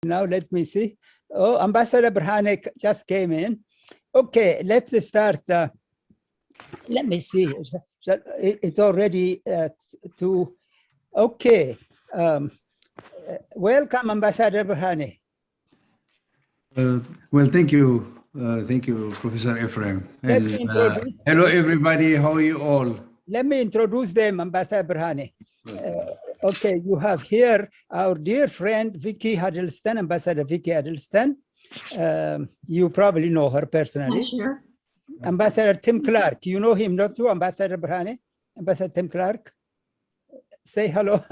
Now let me see. Oh, Ambassador Berhane just came in. Okay, let's start. Let me see. It's already to. Okay. Welcome, Ambassador Berhane. Well, thank you. Thank you, Professor Ephraim. And, hello, everybody. How are you all? Let me introduce them, Ambassador Berhane. Okay, you have here our dear friend, Vicky Huddleston, Ambassador Vicky Huddleston. You probably know her personally. Sure. Ambassador Tim Clark, you know him, not you, Ambassador Berhane? Ambassador Tim Clark. Say hello.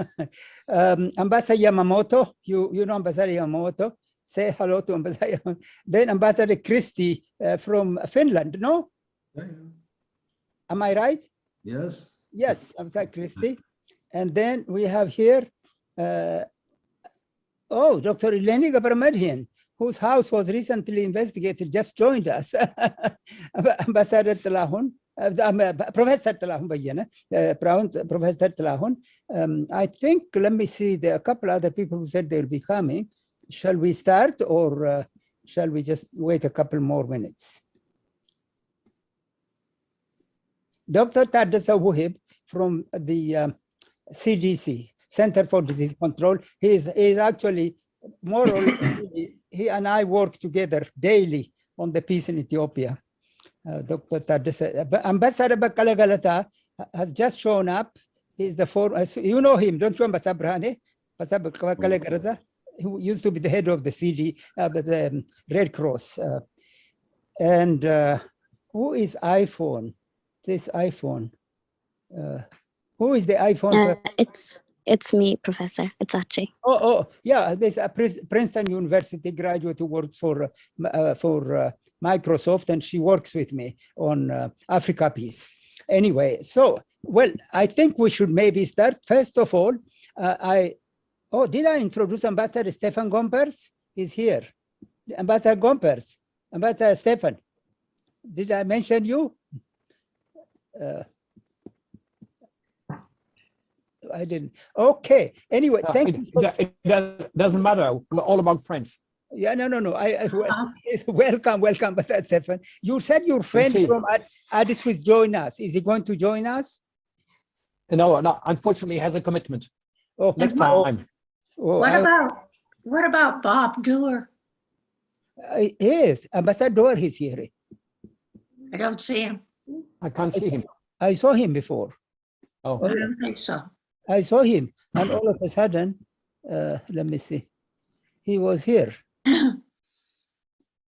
Ambassador Yamamoto, you know Ambassador Yamamoto. Say hello to Ambassador. Then Ambassador Christie from Finland, no? Yeah. Am I right? Yes. Yes, Ambassador Christie. And then we have here, Dr. Eleni Medhin, whose house was recently investigated, just joined us. Ambassador Talahun, Professor Talahun Bayana, Professor Talahun. I think, let me see, there are a couple other people who said they'll be coming. Shall we start or shall we just wait a couple more minutes? Dr. Tadassa Wuhib from the CDC, Center for Disease Control. He is actually more or less, he and I work together daily on the peace in Ethiopia. Dr. Tadassa, Ambassador Bakkala Galata has just shown up. He's the you know him, don't you, Ambassador Berhane? Ambassador Bakkala Galata, who used to be the head of the CD, the Red Cross. And who is iPhone? This iPhone. Who is the iPhone? It's me, Professor. It's Achi. Yeah. There's a Princeton University graduate who works for Microsoft, and she works with me on Africa Peace. Anyway, so well, I think we should maybe start. First of all, did I introduce Ambassador Stefan Gompers? He's here. Ambassador Gompers, Ambassador Stefan. Did I mention you? I didn't. Okay. Anyway, thank you. It doesn't matter. We're all about friends. Yeah, no. Welcome, Ambassador Stefan. You said your friend from Addis will join us. Is he going to join us? No. Unfortunately, he has a commitment. Next time. What about Bob Doer? Yes, Ambassador Doer is here. I don't see him. I can't see him. I saw him before. I don't think so. I saw him, and all of a sudden, let me see, he was here.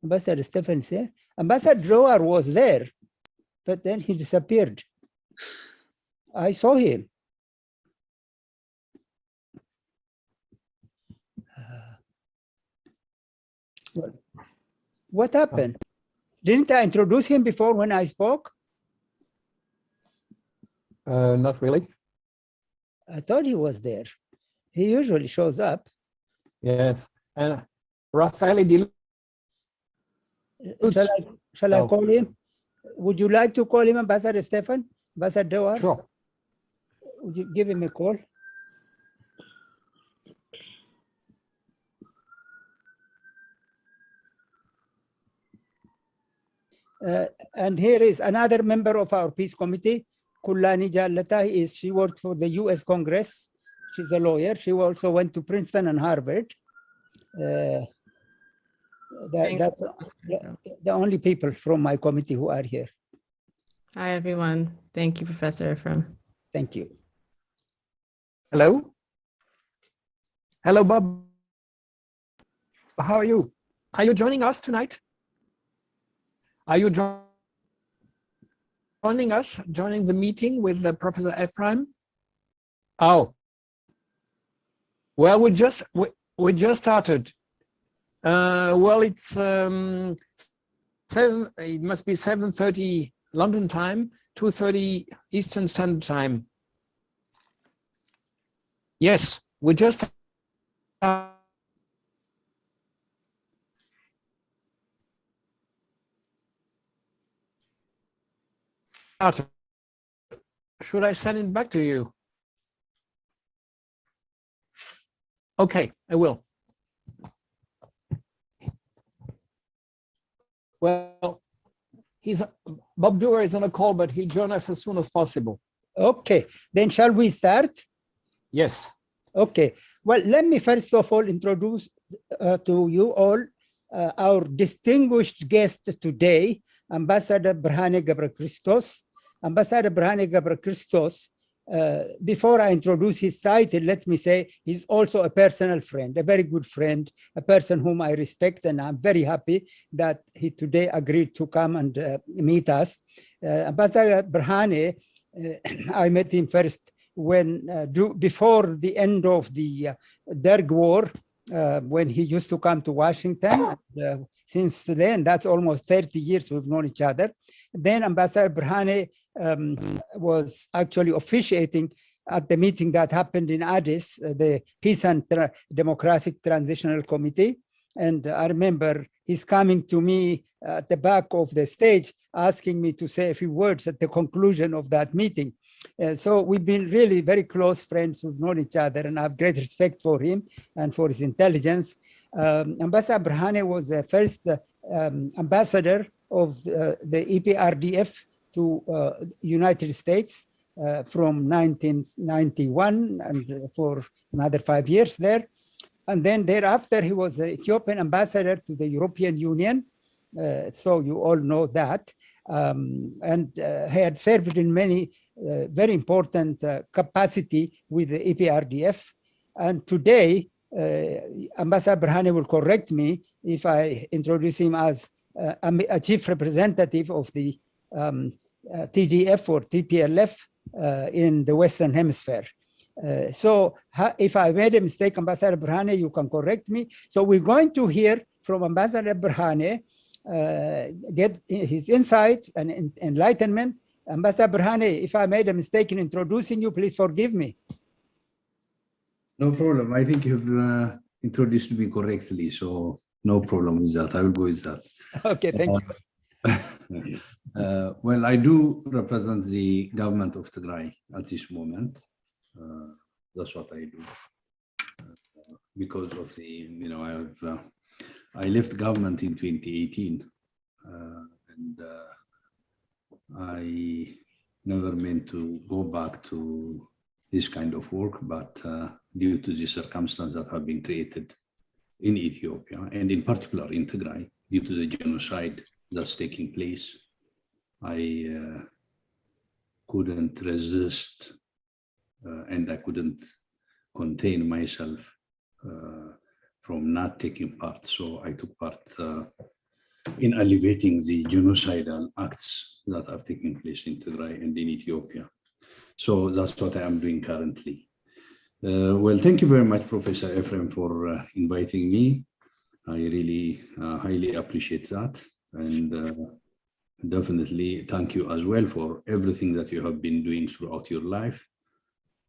Ambassador Stephen's here. Ambassador Doer was there, but then he disappeared. I saw him. What happened? Didn't I introduce him before when I spoke? Not really. I thought he was there. He usually shows up. Yes. And Raffaele Di Shall I call him? Would you like to call him Ambassador Stefan? Ambassador Doer? Sure. Would you give him a call? And here is another member of our peace committee, Kullani Jallata. She worked for the US Congress. She's a lawyer. She also went to Princeton and Harvard. That's the only people from my committee who are here. Hi, everyone. Thank you, Professor Ephraim. Thank you. Hello. Hello, Bob. How are you? Are you joining us tonight? Are you joining us, joining the meeting with Professor Ephraim? Oh, well, we just started. Well, it's it must be 7:30 London time, 2:30 Eastern Standard Time. Yes, we just should I send it back to you? Okay, I will. Well, Bob Dewar is on a call, but he'll join us as soon as possible. Okay, then shall we start? Yes. Okay, well, let me first of all introduce to you all our distinguished guest today, Ambassador Birhane ገብረክርስቶስ. Ambassador Birhane ገብረክርስቶስ, before I introduce his title, let me say he's also a personal friend, a very good friend, a person whom I respect, and I'm very happy that he today agreed to come and meet us. Ambassador Birhane, I met him first when before the end of the Derg War, when he used to come to Washington. Since then, that's almost 30 years we've known each other. Then Ambassador Birhane was actually officiating at the meeting that happened in Addis, the Peace and Democratic Transitional Committee. And I remember he's coming to me at the back of the stage, asking me to say a few words at the conclusion of that meeting. So we've been really very close friends who've known each other, and I have great respect for him and for his intelligence. Ambassador Birhane was the first ambassador of the EPRDF to United States from 1991 and for another 5 years there. And then thereafter, he was the Ethiopian ambassador to the European Union. So you all know that. And he had served in many very important capacity with the EPRDF. And today, Ambassador Birhane will correct me if I introduce him as a chief representative of the TDF or TPLF in the Western Hemisphere. So if I made a mistake, Ambassador Birhane, you can correct me. So we're going to hear from Ambassador Birhane, get his insights and enlightenment. Ambassador Birhane, if I made a mistake in introducing you, please forgive me. No problem. I think you've introduced me correctly, so no problem with that. I will go with that. Okay, thank you. Well, I do represent the government of Tigray at this moment. That's what I do. Because of the, I left government in 2018, and I never meant to go back to this kind of work, but due to the circumstances that have been created in Ethiopia, and in particular in Tigray, due to the genocide that's taking place, I couldn't resist and I couldn't contain myself from not taking part. So I took part in alleviating the genocidal acts that are taking place in Tigray and in Ethiopia. So that's what I am doing currently. Well, thank you very much, Professor Ephraim, for inviting me. I really highly appreciate that. And definitely thank you as well for everything that you have been doing throughout your life.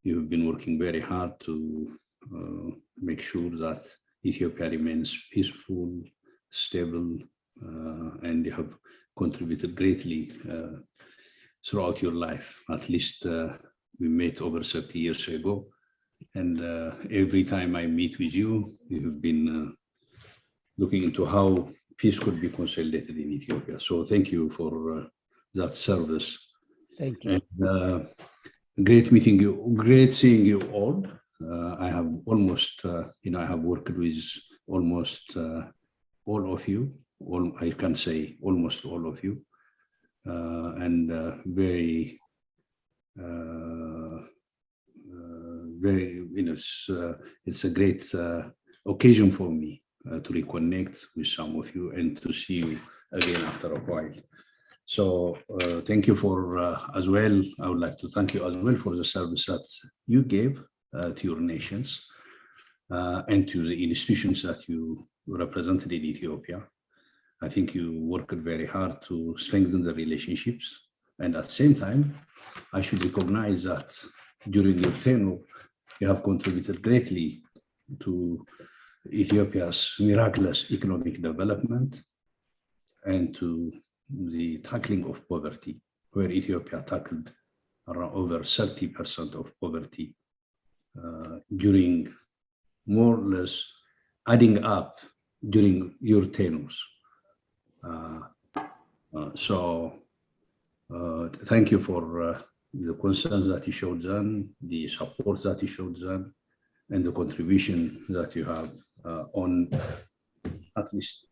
You have been working very hard to make sure that Ethiopia remains peaceful, stable, and you have contributed greatly throughout your life. At least we met over 30 years ago. And every time I meet with you, you have been looking into how peace could be consolidated in Ethiopia. So thank you for that service. Thank you. And, great meeting you, great seeing you all. I have almost, I have worked with almost all of you. I can say almost all of you. And very, it's a great occasion for me to reconnect with some of you and to see you again after a while. So thank you for as well. I would like to thank you as well for the service that you gave to your nations and to the institutions that you represented in Ethiopia. I think you worked very hard to strengthen the relationships. And at the same time, I should recognize that during your tenure, you have contributed greatly to Ethiopia's miraculous economic development and to the tackling of poverty, where Ethiopia tackled around over 30% of poverty during more or less adding up during your tenures. Thank you for the concerns that you showed them, the support that you showed them, and the contribution that you have on at least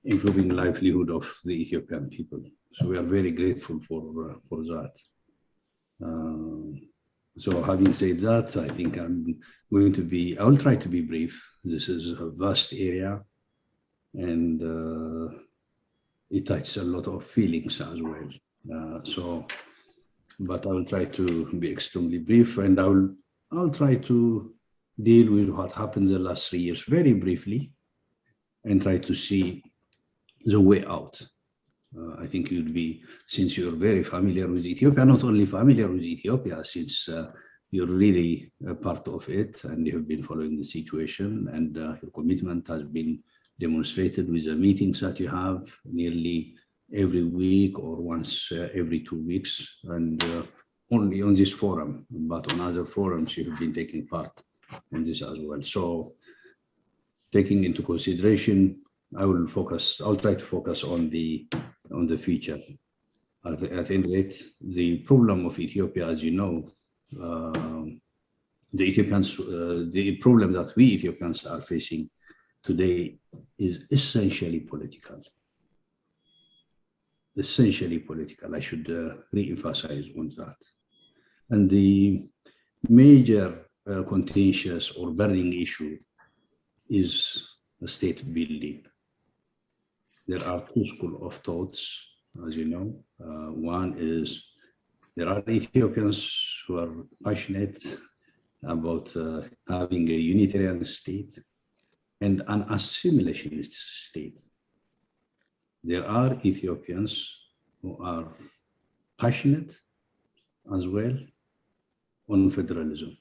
improving livelihood of the Ethiopian people. So we are very grateful for that. So having said that, I think I will try to be brief. This is a vast area, and it touches a lot of feelings as well. But I will try to be extremely brief, and I'll try to deal with what happened the last 3 years very briefly, and try to see the way out. I think you'd be, since you're very familiar with Ethiopia, not only familiar with Ethiopia, since you're really a part of it and you have been following the situation, and your commitment has been demonstrated with the meetings that you have nearly every week or once every 2 weeks, and only on this forum, but on other forums you have been taking part in this as well. So taking into consideration, I'll try to focus on the future. At any rate, the problem of Ethiopia, as you know, the problem that we Ethiopians are facing today is essentially political. Essentially political. I should re-emphasize on that. And the major contentious or burning issue is the state building. There are two schools of thoughts, as you know. One is there are Ethiopians who are passionate about having a unitarian state and an assimilationist state. There are Ethiopians who are passionate as well on federalism.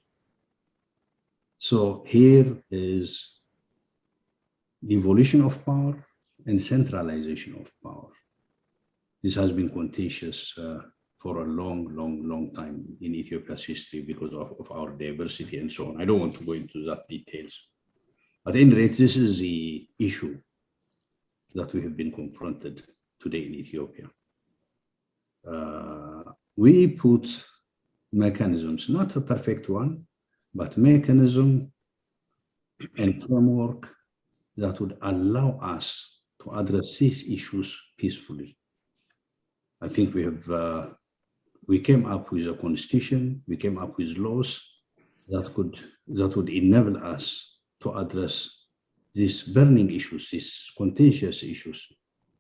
So here is devolution of power and centralization of power. This has been contentious for a long time in Ethiopia's history because of our diversity and so on. I don't want to go into that details. At any rate, this is the issue that we have been confronted today in Ethiopia. We put mechanisms, not a perfect one, but mechanism and framework that would allow us to address these issues peacefully. I think we came up with a constitution, we came up with laws that would enable us to address these burning issues, these contentious issues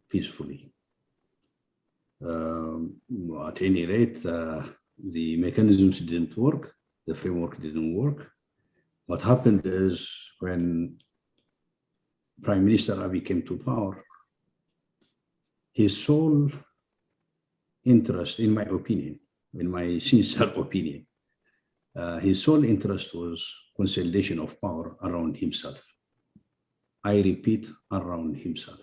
peacefully. At any rate, the mechanisms didn't work, the framework didn't work. What happened is when Prime Minister Abiy came to power, his sole interest, in my opinion, in my sincere opinion, his sole interest was consolidation of power around himself. I repeat, around himself.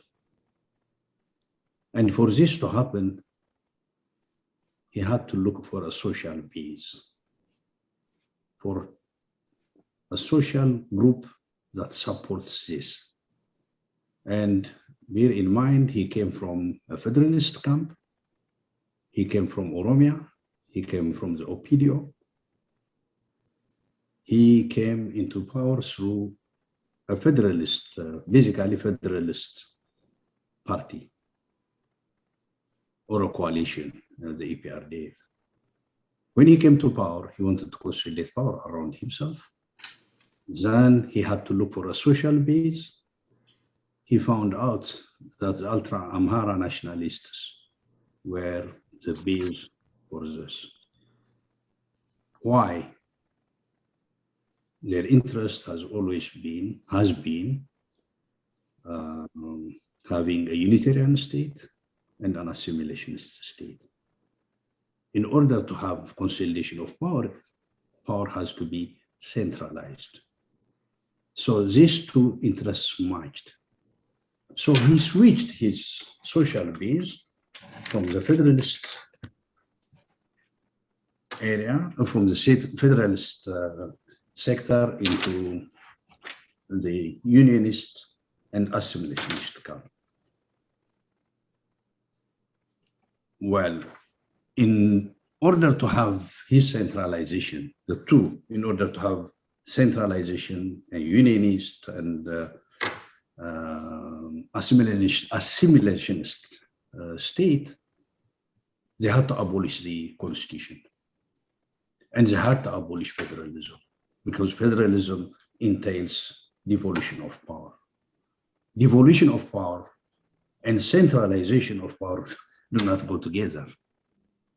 And for this to happen, he had to look for a social base, for a social group that supports this. And bear in mind, he came from a federalist camp, he came from Oromia, he came from the Opidio. He came into power through a federalist, basically federalist party or a coalition, the EPRDF. When he came to power, he wanted to consolidate power around himself. Then he had to look for a social base. He found out that the ultra-Amhara nationalists were the base for this. Why? Their interest has been having a unitarian state and an assimilationist state. In order to have consolidation of power, power has to be centralized. So these two interests matched. So he switched his social base from the federalist area, from the federalist sector into the unionist and assimilationist camp. Well, in order to have his centralization, the two, in order to have centralization, a unionist and assimilationist state, they had to abolish the constitution. And they had to abolish federalism, because federalism entails devolution of power. Devolution of power and centralization of power do not go together.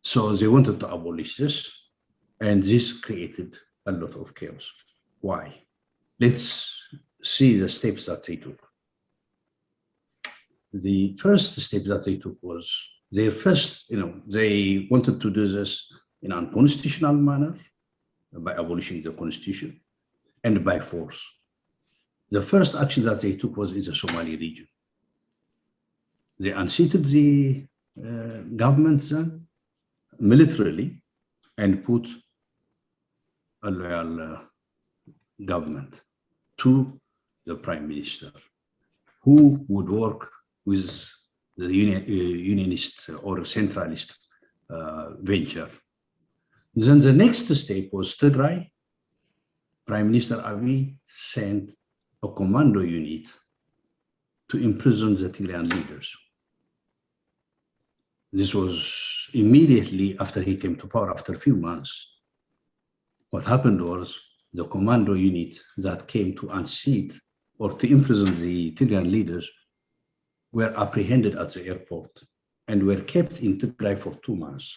So they wanted to abolish this, and this created a lot of chaos. Why? Let's see the steps that they took. The first step that they took was their first, they wanted to do this in an unconstitutional manner by abolishing the constitution and by force. The first action that they took was in the Somali region. They unseated the government then militarily and put a loyal government to the prime minister, who would work with the unionist or centralist venture. Then the next step was Tigray. Prime Minister Abiy sent a commando unit to imprison the Tigrayan leaders. This was immediately after he came to power, after a few months. What happened was the commando unit that came to unseat or to imprison the Tigrayan leaders were apprehended at the airport and were kept in Tigray for 2 months.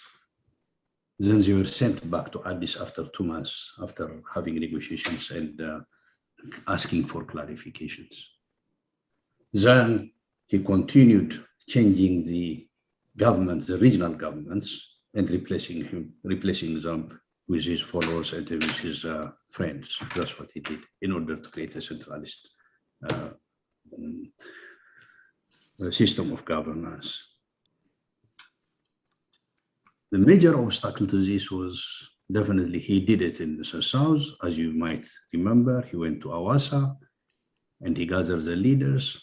Then they were sent back to Addis after 2 months, after having negotiations and asking for clarifications. Then he continued changing the governments, the regional governments, and replacing them with his followers and with his friends. That's what he did in order to create a centralist system of governance. The major obstacle to this was definitely he did it in the south. As you might remember, he went to Awasa and he gathered the leaders.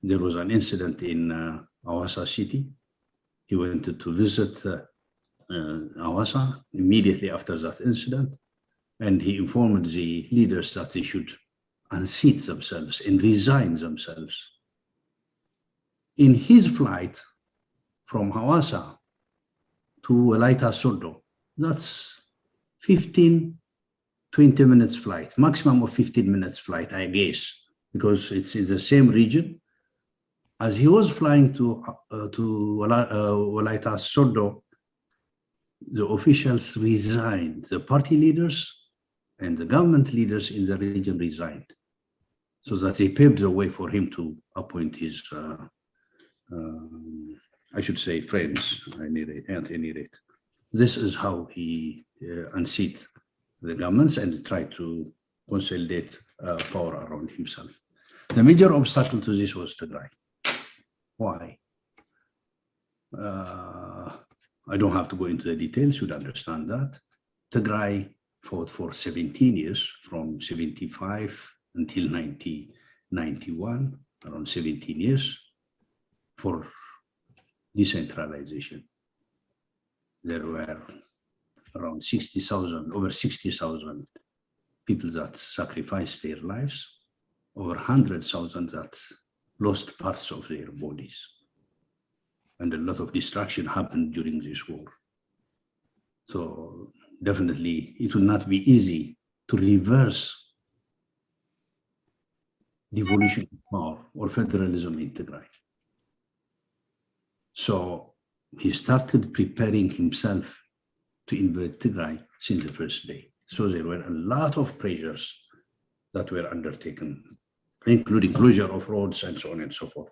There was an incident in Awasa city. He went to visit Awasa immediately after that incident, and he informed the leaders that they should unseat themselves and resign themselves. In his flight from Hawassa to Walaita Sodo, that's 15, 20 minutes flight, maximum of 15 minutes flight, I guess, because it's in the same region. As he was flying to Walaita Sodo, the officials resigned. The party leaders and the government leaders in the region resigned, so that they paved the way for him to appoint his, I should say, friends, at any rate. This is how he unseated the governments and tried to consolidate power around himself. The major obstacle to this was Tigray. Why? I don't have to go into the details, you'd understand that. Tigray fought for 17 years, from 75 until 1991, around 17 years, for decentralization. There were around 60,000, over 60,000 people that sacrificed their lives, over 100,000 that lost parts of their bodies. And a lot of destruction happened during this war. So definitely it will not be easy to reverse devolution of power or federalism in Tigray. So he started preparing himself to invade Tigray since the first day. So there were a lot of pressures that were undertaken, including closure of roads and so on and so forth.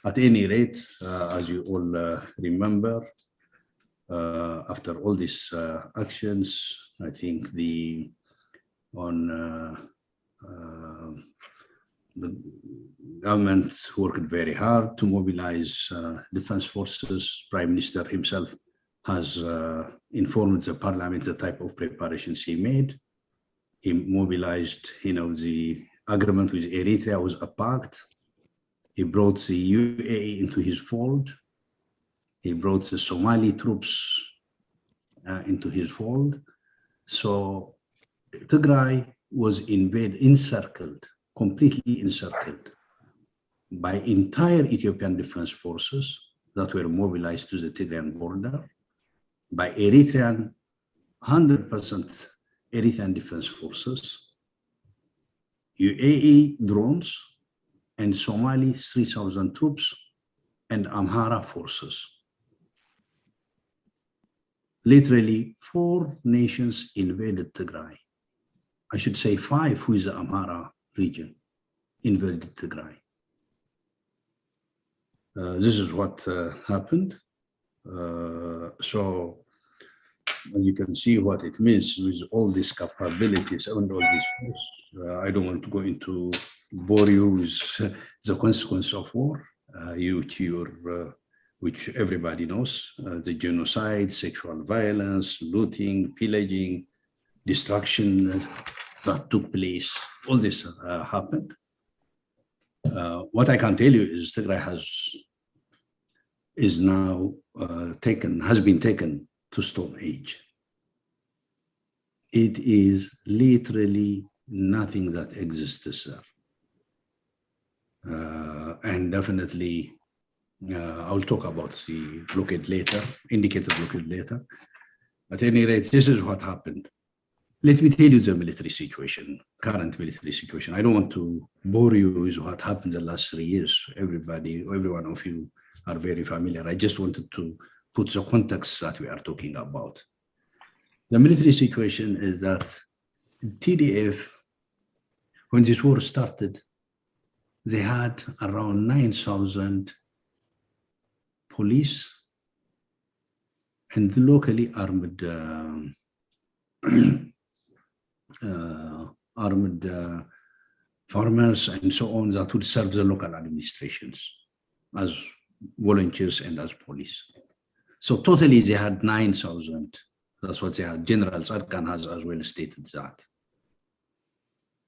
At any rate, as you all remember, after all these actions, I think the government worked very hard to mobilize defense forces. Prime Minister himself has informed the parliament the type of preparations he made. He mobilized, the agreement with Eritrea was a pact. He brought the UAE into his fold. He brought the Somali troops into his fold. So Tigray was encircled, completely encircled by entire Ethiopian defense forces that were mobilized to the Tigrayan border, by Eritrean, 100% Eritrean defense forces, UAE drones, and Somali 3,000 troops, and Amhara forces. Literally 4 nations invaded Tigray. I should say 5 with the Amhara region invaded Tigray. This is what happened. So as you can see what it means with all these capabilities and all these force. I don't want to go into bore you with the consequence of war, which everybody knows, the genocide, sexual violence, looting, pillaging, destruction that took place. All this happened. What I can tell you is Tigray has been taken to Stone Age. It is literally nothing that exists there. And definitely, I'll talk about the blockade later, indicated blockade later. At any rate, this is what happened. Let me tell you the military situation, current military situation. I don't want to bore you with what happened the last 3 years. Every one of you are very familiar. I just wanted to put the context that we are talking about. The military situation is that TDF, when this war started, they had around 9,000 police and locally armed farmers and so on that would serve the local administrations as volunteers and as police. So totally they had 9,000. That's what they had. General Sarkan has as well stated that.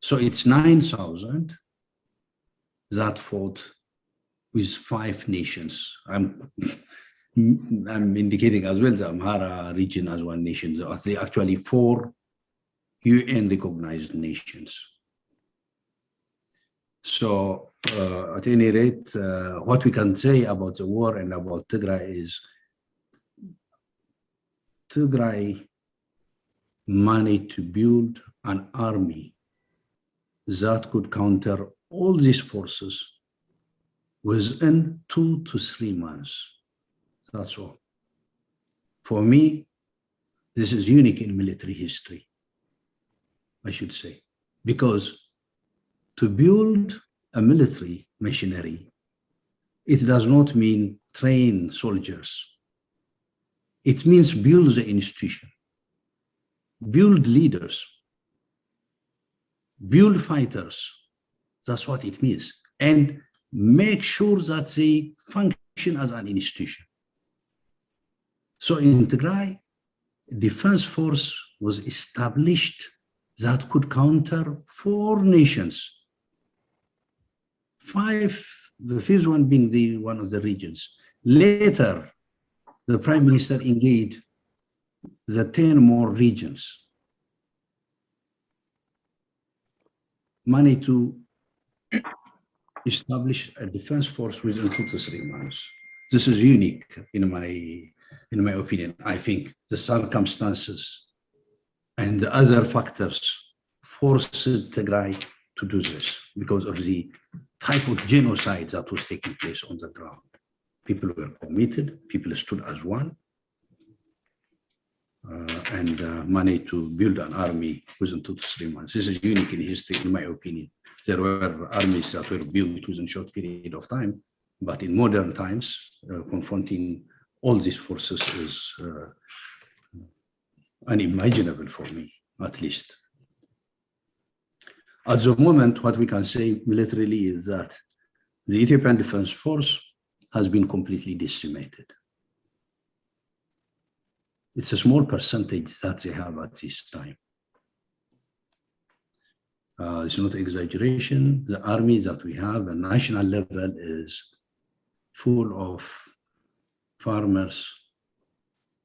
So it's 9,000 that fought with 5 nations. I'm indicating as well the Amhara region as one nation. There are actually 4 UN recognized nations. So at any rate, what we can say about the war and about Tigray is Tigray managed to build an army that could counter all these forces within 2 to 3 months. That's all. For me, this is unique in military history, I should say, because to build a military machinery, it does not mean train soldiers. It means build the institution, build leaders, build fighters. That's what it means. And make sure that they function as an institution. So in Tigray, defense force was established that could counter 4 nations. 5, the 5th one being one of the regions. Later, the Prime Minister engaged the 10 more regions. Money to establish a defense force within 2 to 3 months. This is unique in my opinion. I think the circumstances and the other factors forced Tigray to do this because of the type of genocide that was taking place on the ground. People were committed, people stood as one, and managed to build an army within 2 to 3 months. This is unique in history, in my opinion. There were armies that were built within a short period of time, but in modern times, confronting all these forces is unimaginable for me, at least. At the moment, what we can say militarily is that the Ethiopian Defense Force has been completely decimated. It's a small percentage that they have at this time. It's not exaggeration. The army that we have at national level is full of farmers,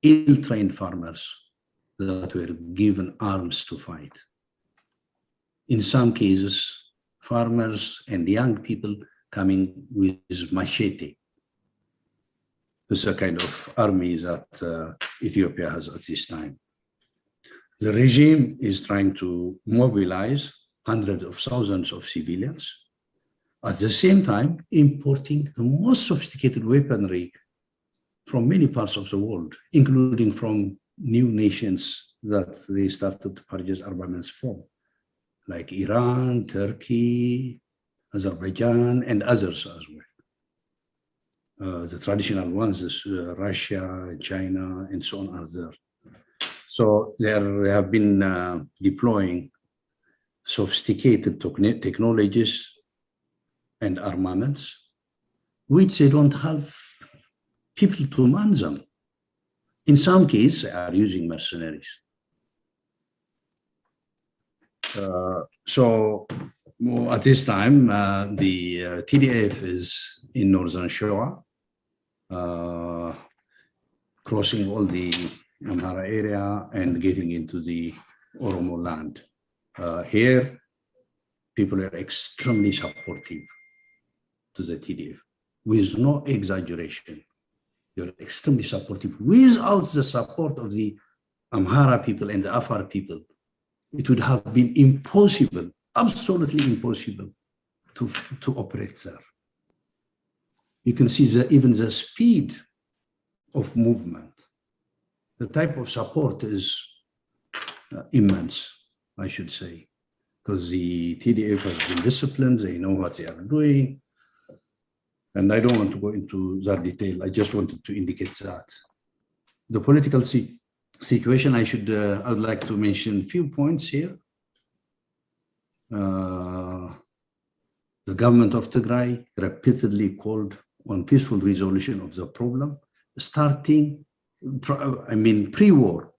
ill-trained farmers that were given arms to fight. In some cases, farmers and young people coming with machete. This is a kind of army that Ethiopia has at this time. The regime is trying to mobilize hundreds of thousands of civilians, at the same time importing the most sophisticated weaponry from many parts of the world, including from new nations that they started to purchase armaments from, like Iran, Turkey, Azerbaijan, and others as well. The traditional ones, Russia, China, and so on are there. So they have been deploying sophisticated technologies and armaments, which they don't have people to man them. In some cases, they are using mercenaries. So at this time, the TDF is in northern Shoa, crossing all the Amhara area and getting into the Oromo land. Here, people are extremely supportive to the TDF, with no exaggeration. They're extremely supportive. Without the support of the Amhara people and the Afar people, it would have been impossible, absolutely impossible to operate there. You can see even the speed of movement. The type of support is immense, I should say, because the TDF has been disciplined, they know what they are doing. And I don't want to go into that detail. I just wanted to indicate that. The political situation, I'd like to mention a few points here. The government of Tigray repeatedly called on peaceful resolution of the problem, starting pre-war.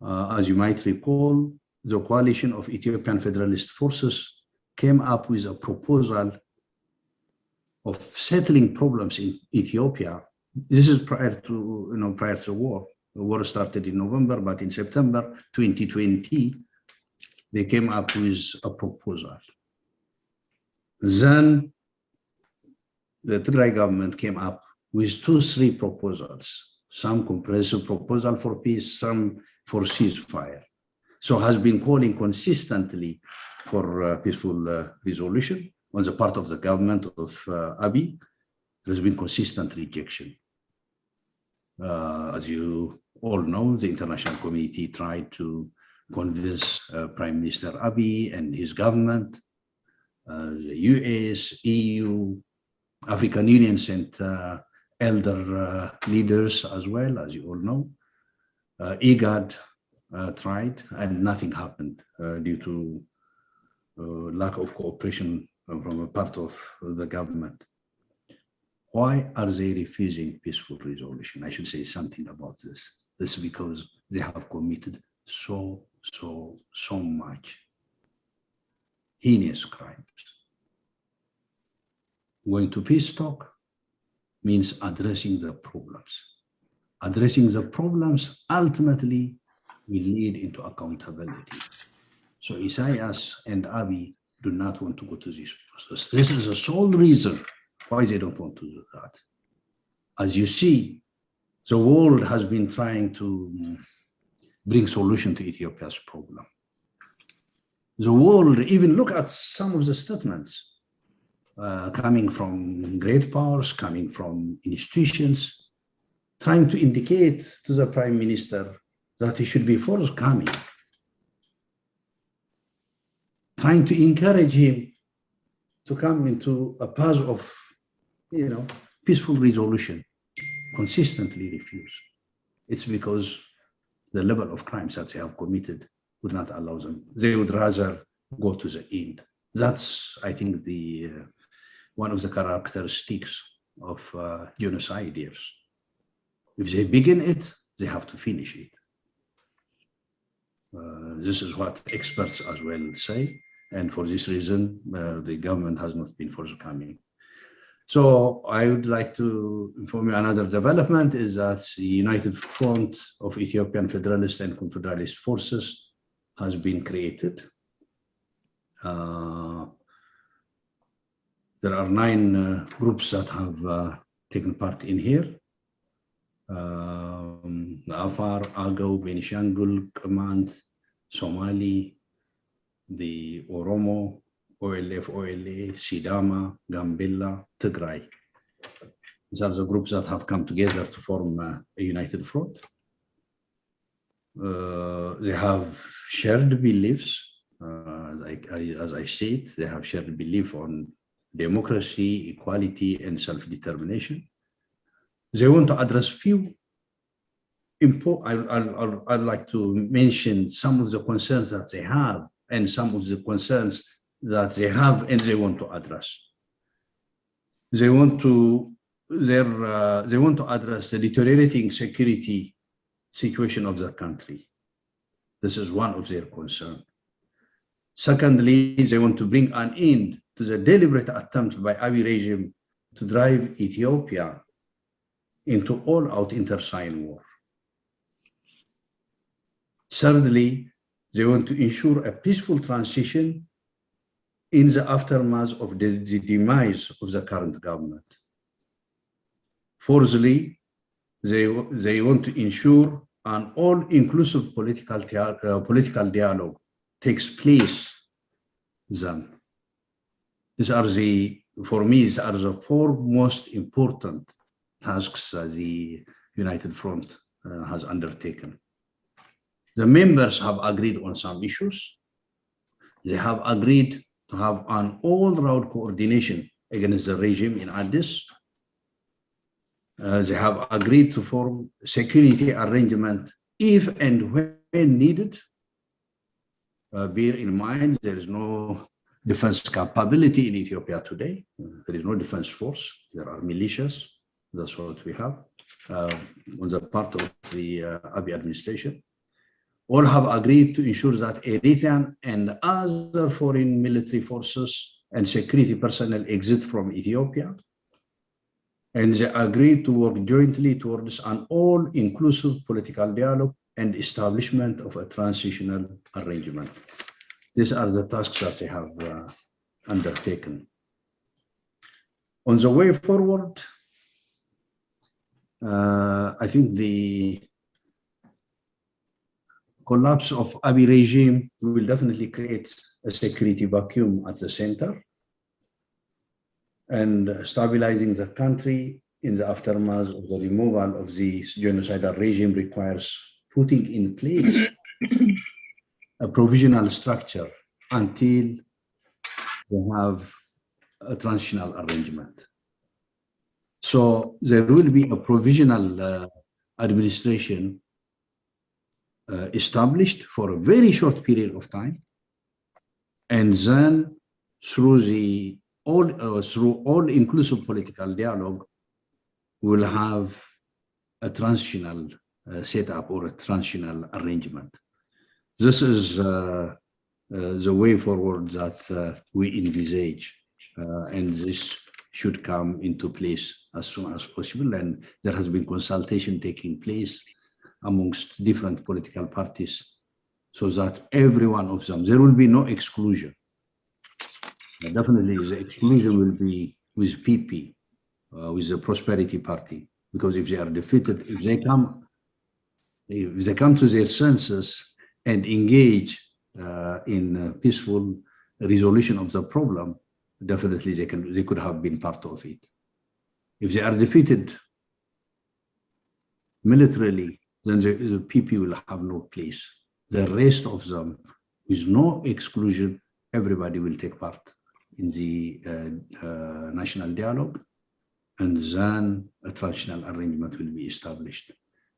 As you might recall, the coalition of Ethiopian Federalist Forces came up with a proposal of settling problems in Ethiopia. This is prior to the war. The war started in November, but in September 2020, they came up with a proposal. Then the Tigray government came up with 2-3 proposals, some comprehensive proposal for peace, some for ceasefire. So has been calling consistently for peaceful resolution on the part of the government of Abiy. There's been consistent rejection. As you all know, the international community tried to convince Prime Minister Abiy and his government, the US, EU, African Union sent elder leaders as well, as you all know. IGAD tried, and nothing happened due to lack of cooperation from a part of the government. Why are they refusing peaceful resolution? I should say something about this. This is because they have committed so much heinous crimes. Going to peace talk means addressing the problems. Addressing the problems ultimately will lead into accountability. So Isaias and Abiy do not want to go to this process. This is the sole reason why they don't want to do that. As you see, the world has been trying to bring solution to Ethiopia's problem. The world, even look at some of the statements coming from great powers, coming from institutions, trying to indicate to the Prime Minister that he should be forthcoming, trying to encourage him to come into a path of, peaceful resolution, consistently refused. It's because the level of crimes that they have committed would not allow them. They would rather go to the end. That's, I think, the one of the characteristics of genocideers. If they begin it, they have to finish it. This is what experts as well say, and for this reason, the government has not been forthcoming. So I would like to inform you another development is that the United Front of Ethiopian Federalist and Confederalist Forces has been created. There are 9 groups that have taken part in here. Afar, Agau, Benishangul, Command, Somali, the Oromo, OLF, OLA, Sidama, Gambella, Tigray. These are the groups that have come together to form a united front. They have shared beliefs, as I said, they have shared belief on democracy, equality, and self-determination. They want to address few I'd like to mention some of the concerns that they have and some of the concerns that they have and they want to address. They want to address the deteriorating security situation of their country. This is one of their concerns. Secondly, they want to bring an end to the deliberate attempt by Abiy regime to drive Ethiopia into all-out internecine war. Thirdly, they want to ensure a peaceful transition in the aftermath of the demise of the current government. Fourthly, they want to ensure an all-inclusive political dialogue takes place then. For me, these are the 4 most important tasks that the United Front has undertaken. The members have agreed on some issues. They have agreed to have an all-round coordination against the regime in Addis. They have agreed to form security arrangement if and when needed. Bear in mind, there is no defense capability in Ethiopia today. There is no defense force. There are militias. That's what we have on the part of the Abiy administration. All have agreed to ensure that Eritrean and other foreign military forces and security personnel exit from Ethiopia. And they agreed to work jointly towards an all-inclusive political dialogue and establishment of a transitional arrangement. These are the tasks that they have undertaken. On the way forward, I think the collapse of Abiy regime will definitely create a security vacuum at the center, and stabilizing the country in the aftermath of the removal of the genocidal regime requires putting in place a provisional structure until we have a transitional arrangement. So there will be a provisional administration established for a very short period of time, and then through all-inclusive political dialogue, we'll have a transitional setup or a transitional arrangement. This is the way forward that we envisage, and this should come into place as soon as possible. And there has been consultation taking place amongst different political parties, so that every one of them, there will be no exclusion. Definitely the exclusion will be with PP, with the Prosperity Party, because if they are defeated, if they come to their senses and engage in peaceful resolution of the problem, definitely they could have been part of it. If they are defeated militarily, then the PP will have no place. The rest of them, with no exclusion, everybody will take part in the national dialogue, and then a transitional arrangement will be established.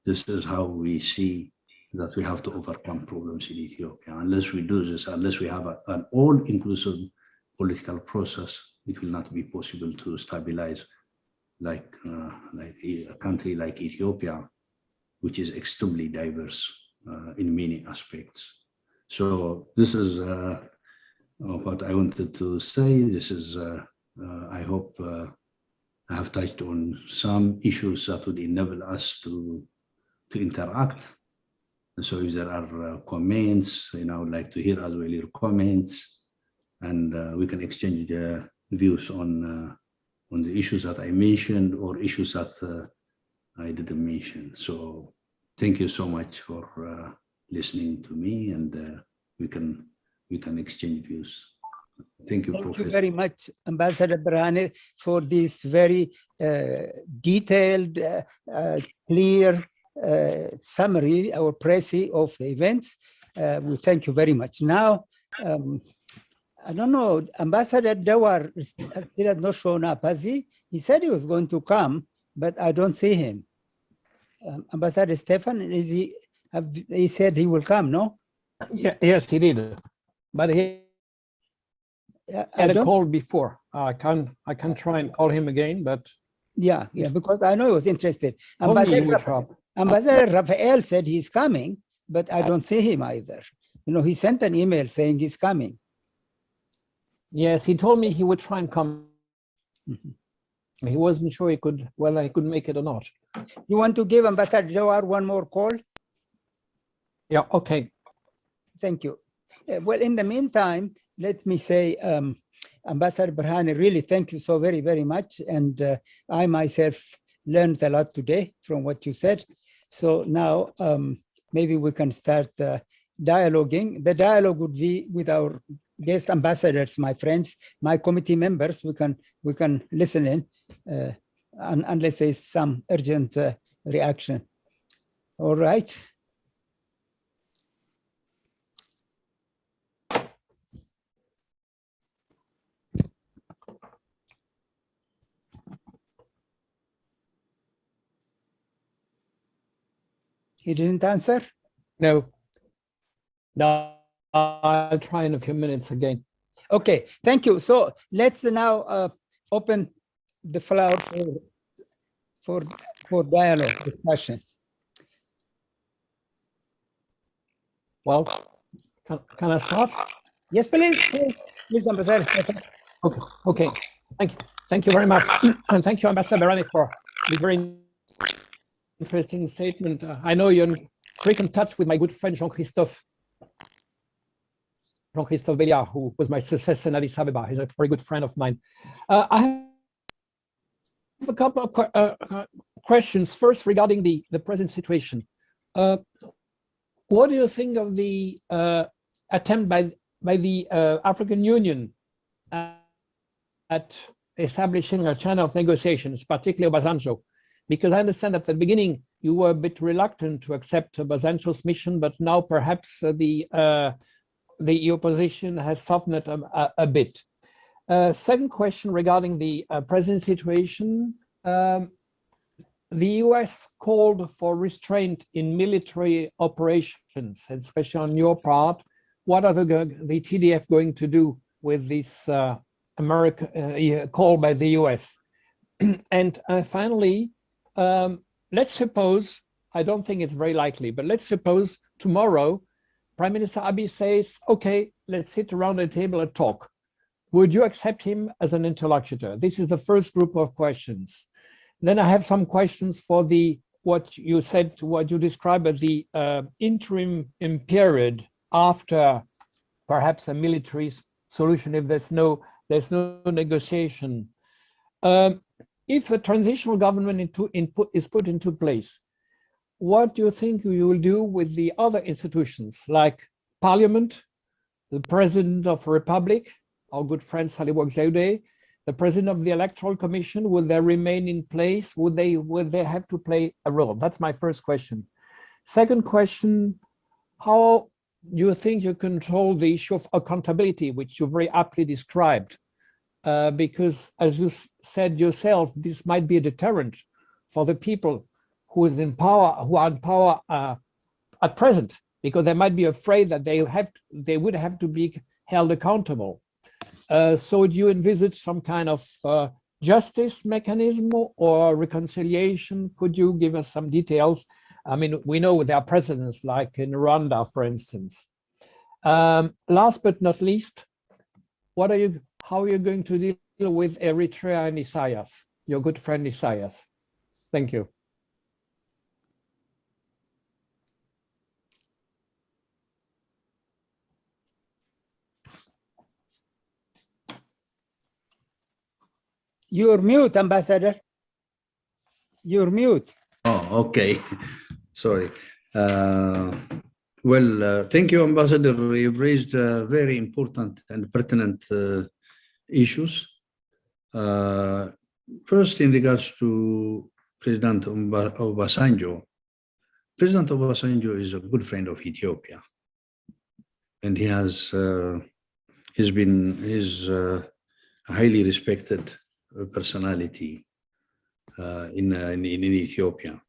This is how we see that we have to overcome problems in Ethiopia. Unless we do this, unless we have an all-inclusive political process, it will not be possible to stabilize like a country like Ethiopia, which is extremely diverse in many aspects. So this is what I wanted to say. This is, I hope I have touched on some issues that would enable us to interact. And so if there are comments, I would like to hear as well your comments, and we can exchange views on the issues that I mentioned or issues that I didn't mention. So thank you so much for listening to me, and we can exchange views. Thank you, Professor. Thank you very much, Ambassador Berhane, for this very detailed, clear summary or précis of the events. We thank you very much. Now, I don't know, Ambassador Dawar still has not shown up, has he? He said he was going to come, but I don't see him. Ambassador Stefan, he said he will come, no? Yeah, yes, he did. But he had a call before. I can try and call him again, but yeah, because I know he was interested. Ambassador Rafael said he's coming, but I don't see him either. He sent an email saying he's coming. Yes, he told me he would try and come. Mm-hmm. He wasn't sure whether he could make it or not. You want to give Ambassador Jawar one more call? Yeah, okay. Thank you. Well, in the meantime, let me say, Ambassador Berhane, really thank you so very, very much. And I myself learned a lot today from what you said. So now maybe we can start dialoguing. The dialogue would be with our guest ambassadors, my friends, my committee members. We can listen in unless there's some urgent reaction. All right. He didn't answer? No. No, I'll try in a few minutes again. Okay, thank you. So let's now open the floor for dialogue, discussion. Well, can I start? Yes, please. Please, Ambassador. Okay. Thank you very much. And thank you, Ambassador Berhane, for this very interesting statement. I know you're in frequent touch with my good friend Jean-Christophe Béliard, who was my successor in Addis Ababa. He's a very good friend of mine. I have a couple of questions. First, regarding the present situation. What do you think of the attempt by the African Union at establishing a channel of negotiations, particularly Obasanjo? Because I understand that at the beginning you were a bit reluctant to accept Obasanjo's mission, but now perhaps the opposition has softened it a bit. Second question regarding the present situation. The US called for restraint in military operations, especially on your part. What are the TDF going to do with this call by the US? And finally, let's suppose, I don't think it's very likely, but let's suppose tomorrow Prime Minister Abiy says, okay, let's sit around the table and talk. Would you accept him as an interlocutor? This is the first group of questions. Then I have some questions for what you described as the interim period after perhaps a military solution if there's no negotiation. If the transitional government is put into place, what do you think you will do with the other institutions like Parliament, the President of the Republic, our good friend Salih Zewde, the President of the Electoral Commission? Will they remain in place? Would they have to play a role? That's my first question. Second question, how do you think you control the issue of accountability, which you very aptly described? Because as you said yourself, this might be a deterrent for the people who are in power at present, because they might be afraid that they would have to be held accountable. So do you envisage some kind of justice mechanism or reconciliation? Could you give us some details? I mean, we know there are precedents like in Rwanda, for instance. Last but not least, how are you going to deal with Eritrea and Isaias? your good friend Isaias. Thank you. You're mute, Ambassador. You're mute. Oh, okay. Sorry. Well, thank you, Ambassador. You've raised very important and pertinent issues. First, in regards to President Obasanjo. President Obasanjo is a good friend of Ethiopia, and he's a highly respected personality in Ethiopia.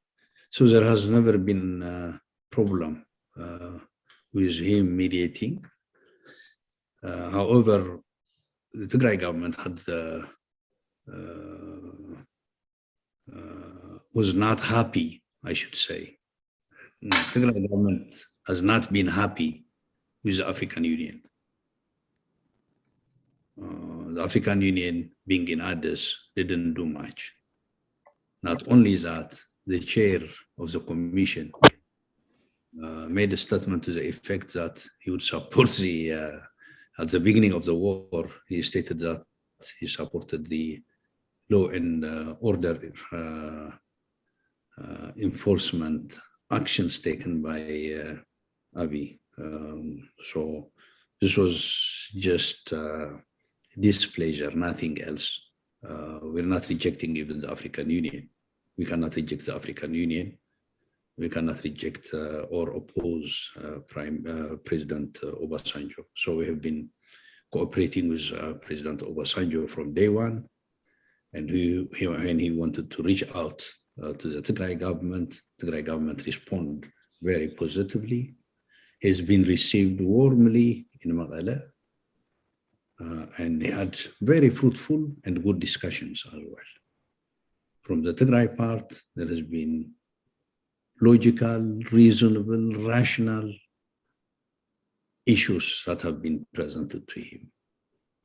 So there has never been a problem with him mediating. However, the Tigray government was not happy, I should say. The Tigray government has not been happy with the African Union. The African Union, being in Addis, didn't do much. Not only that, the chair of the commission made a statement to the effect that he would support at the beginning of the war, he stated that he supported the law and order enforcement actions taken by Abiy. So this was just displeasure, nothing else. We're not rejecting even the African Union. We cannot reject the African Union. We cannot reject or oppose President Obasanjo. So we have been cooperating with President Obasanjo from day one. And when he wanted to reach out to the Tigray government responded very positively. He's been received warmly in Mekelle. And they had very fruitful and good discussions as well. From the Tigray part, there has been logical, reasonable, rational issues that have been presented to him.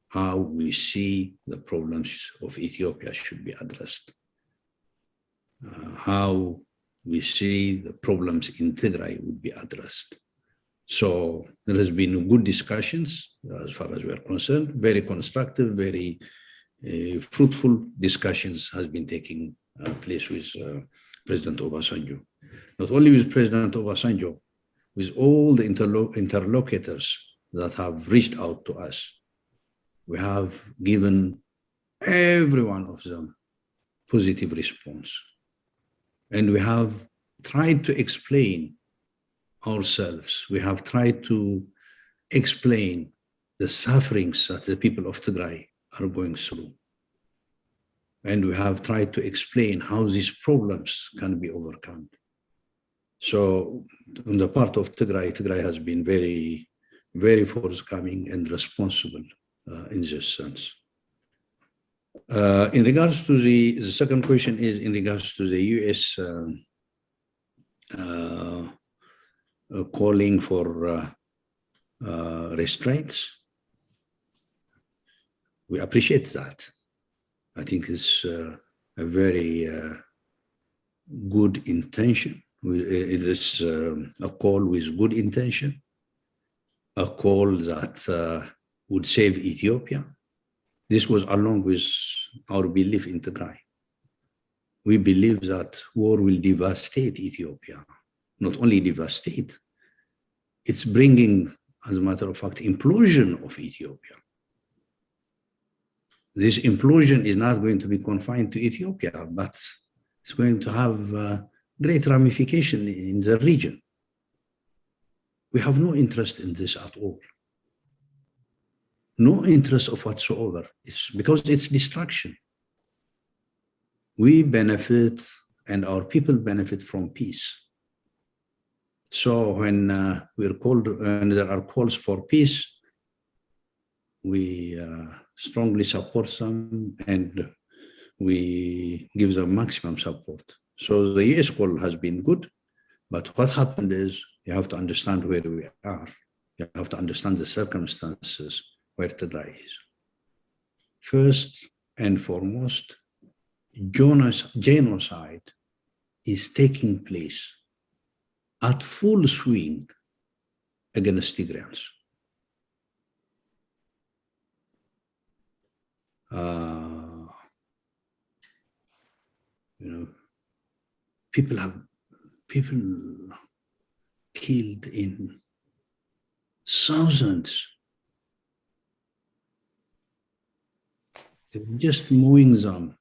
How we see the problems of Ethiopia should be addressed. How we see the problems in Tigray would be addressed. So there has been good discussions as far as we are concerned, very constructive, very fruitful discussions has been taking place with President Obasanjo. Not only with President Obasanjo, with all the interlocutors that have reached out to us. We have given every one of them positive response. And we have tried to explain ourselves. We have tried to explain the sufferings that the people of Tigray are going through. And we have tried to explain how these problems can be overcome. So on the part of Tigray, Tigray has been very, very forthcoming and responsible in this sense. In regards to the second question is in regards to the US calling for restraints. We appreciate that. I think it's a very good intention. It is a call with good intention, a call that would save Ethiopia. This goes along with our belief in Tigray. We believe that war will devastate Ethiopia. Not only devastate, it's bringing, as a matter of fact, implosion of Ethiopia. This implosion is not going to be confined to Ethiopia, but it's going to have great ramification in the region. We have no interest in this at all. No interest of whatsoever. It's because it's destruction. We benefit and our people benefit from peace. So when when there are calls for peace, we strongly support them and we give them maximum support. So the US call has been good, but what happened is you have to understand where we are. You have to understand the circumstances where Tigray is. First and foremost, genocide is taking place at full swing against Tigrayans. People killed in thousands. They were just mowing them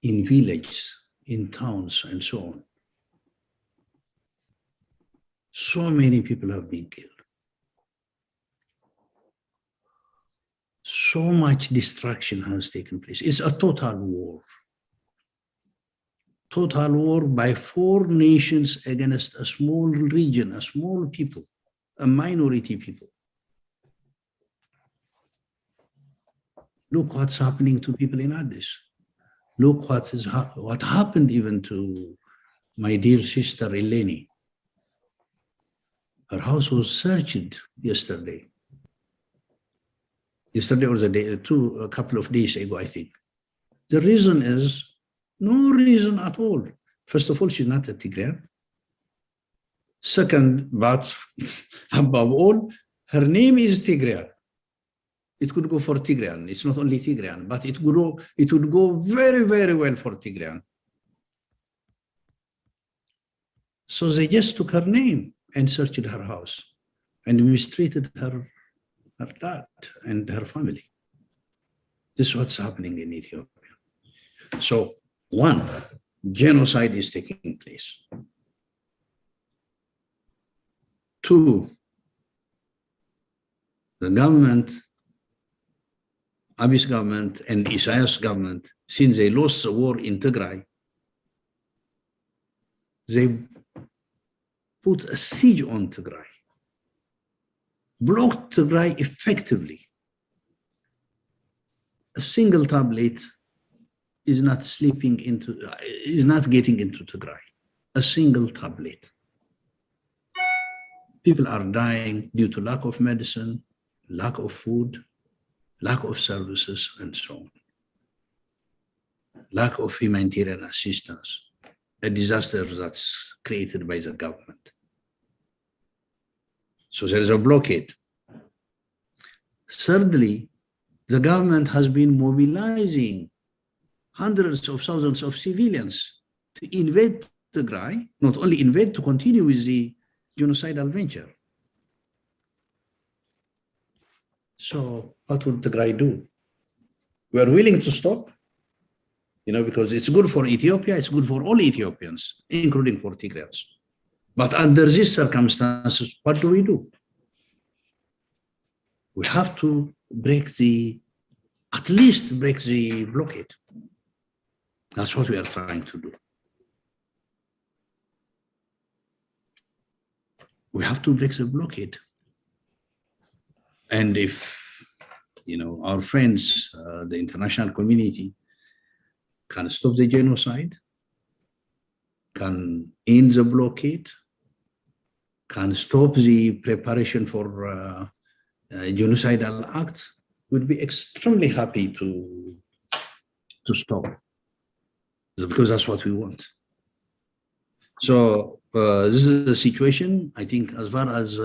in villages, in towns, and so on. So many people have been killed. So much destruction has taken place. It's a total war. Total war by 4 nations against a small region, a small people, a minority people. Look what's happening to people in Addis. Look what happened even to my dear sister Eleni. Her house was searched yesterday. Yesterday or a couple of days ago, I think. The reason is no reason at all. First of all, she's not a Tigrayan. Second, but above all, her name is Tigrayan. It could go for Tigrayan. It's not only Tigrayan, but it would go very, very well for Tigrayan. So they just took her name and searched her house and mistreated her dad and her family. This is what's happening in Ethiopia. So, 1, genocide is taking place. 2, the government, Abiy's government and Isaiah's government, since they lost the war in Tigray, they put a siege on Tigray, blocked Tigray effectively. A single tablet is not getting into Tigray. A single tablet. People are dying due to lack of medicine, lack of food, lack of services, and so on. Lack of humanitarian assistance, a disaster that's created by the government. So there is a blockade. Thirdly, the government has been mobilizing hundreds of thousands of civilians to invade Tigray, not only invade, to continue with the genocidal venture. So what would Tigray do? We are willing to stop, because it's good for Ethiopia, it's good for all Ethiopians, including for Tigrayans. But under these circumstances, what do? We have to at least break the blockade. That's what we are trying to do. We have to break the blockade. And if, our friends, the international community, can stop the genocide, can end the blockade, can stop the preparation for genocidal acts, we'd be extremely happy to stop, because that's what we want. So this is the situation. I think as far as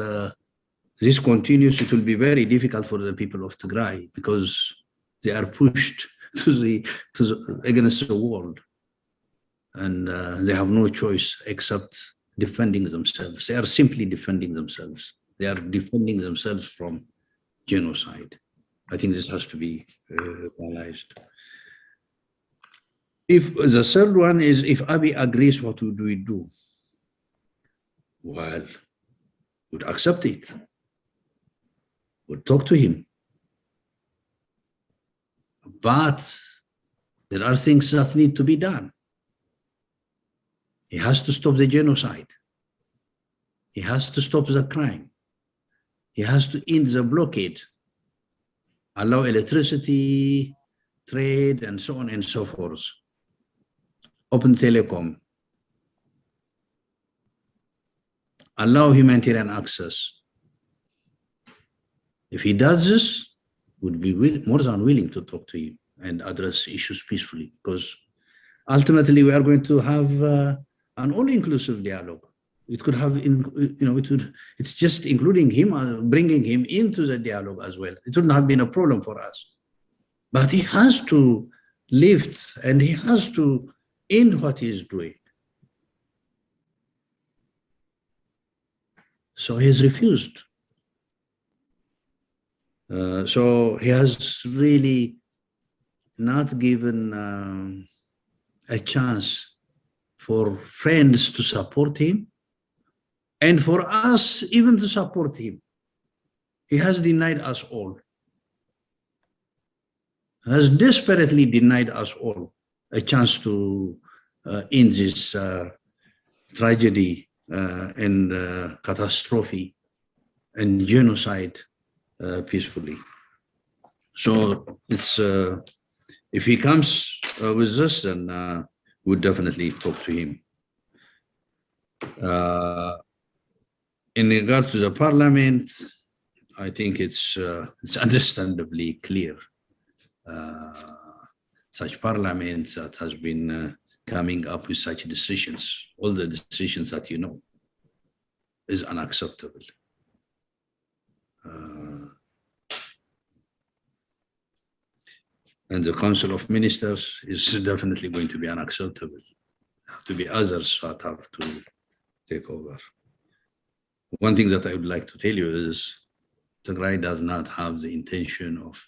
this continues, it will be very difficult for the people of Tigray, because they are pushed against the world, and they have no choice except defending themselves. They are simply defending themselves. They are defending themselves from genocide. I think this has to be realized. If the third one is, if Abiy agrees, what would we do? Well, we'd accept it. We'd talk to him. But there are things that need to be done. He has to stop the genocide. He has to stop the crime. He has to end the blockade, allow electricity, trade, and so on and so forth. Open telecom. Allow humanitarian access. If he does this, would be more than willing to talk to him and address issues peacefully, because ultimately we are going to have an all-inclusive dialogue. It could have, it's just including him, bringing him into the dialogue as well. It wouldn't have been a problem for us. But he has to lift and he has to end what he is doing. So he has refused. So he has really not given a chance for friends to support him and for us even to support him. He has denied us all, has desperately denied us all a chance to end this tragedy and catastrophe and genocide peacefully. So it's if he comes with this, then we'll definitely talk to him. In regard to the parliament, I think it's understandably clear. Such parliament that has been coming up with such decisions, all the decisions that you know, is unacceptable. And the Council of Ministers is definitely going to be unacceptable. There have to be others that have to take over. One thing that I would like to tell you is Tigray does not have the intention of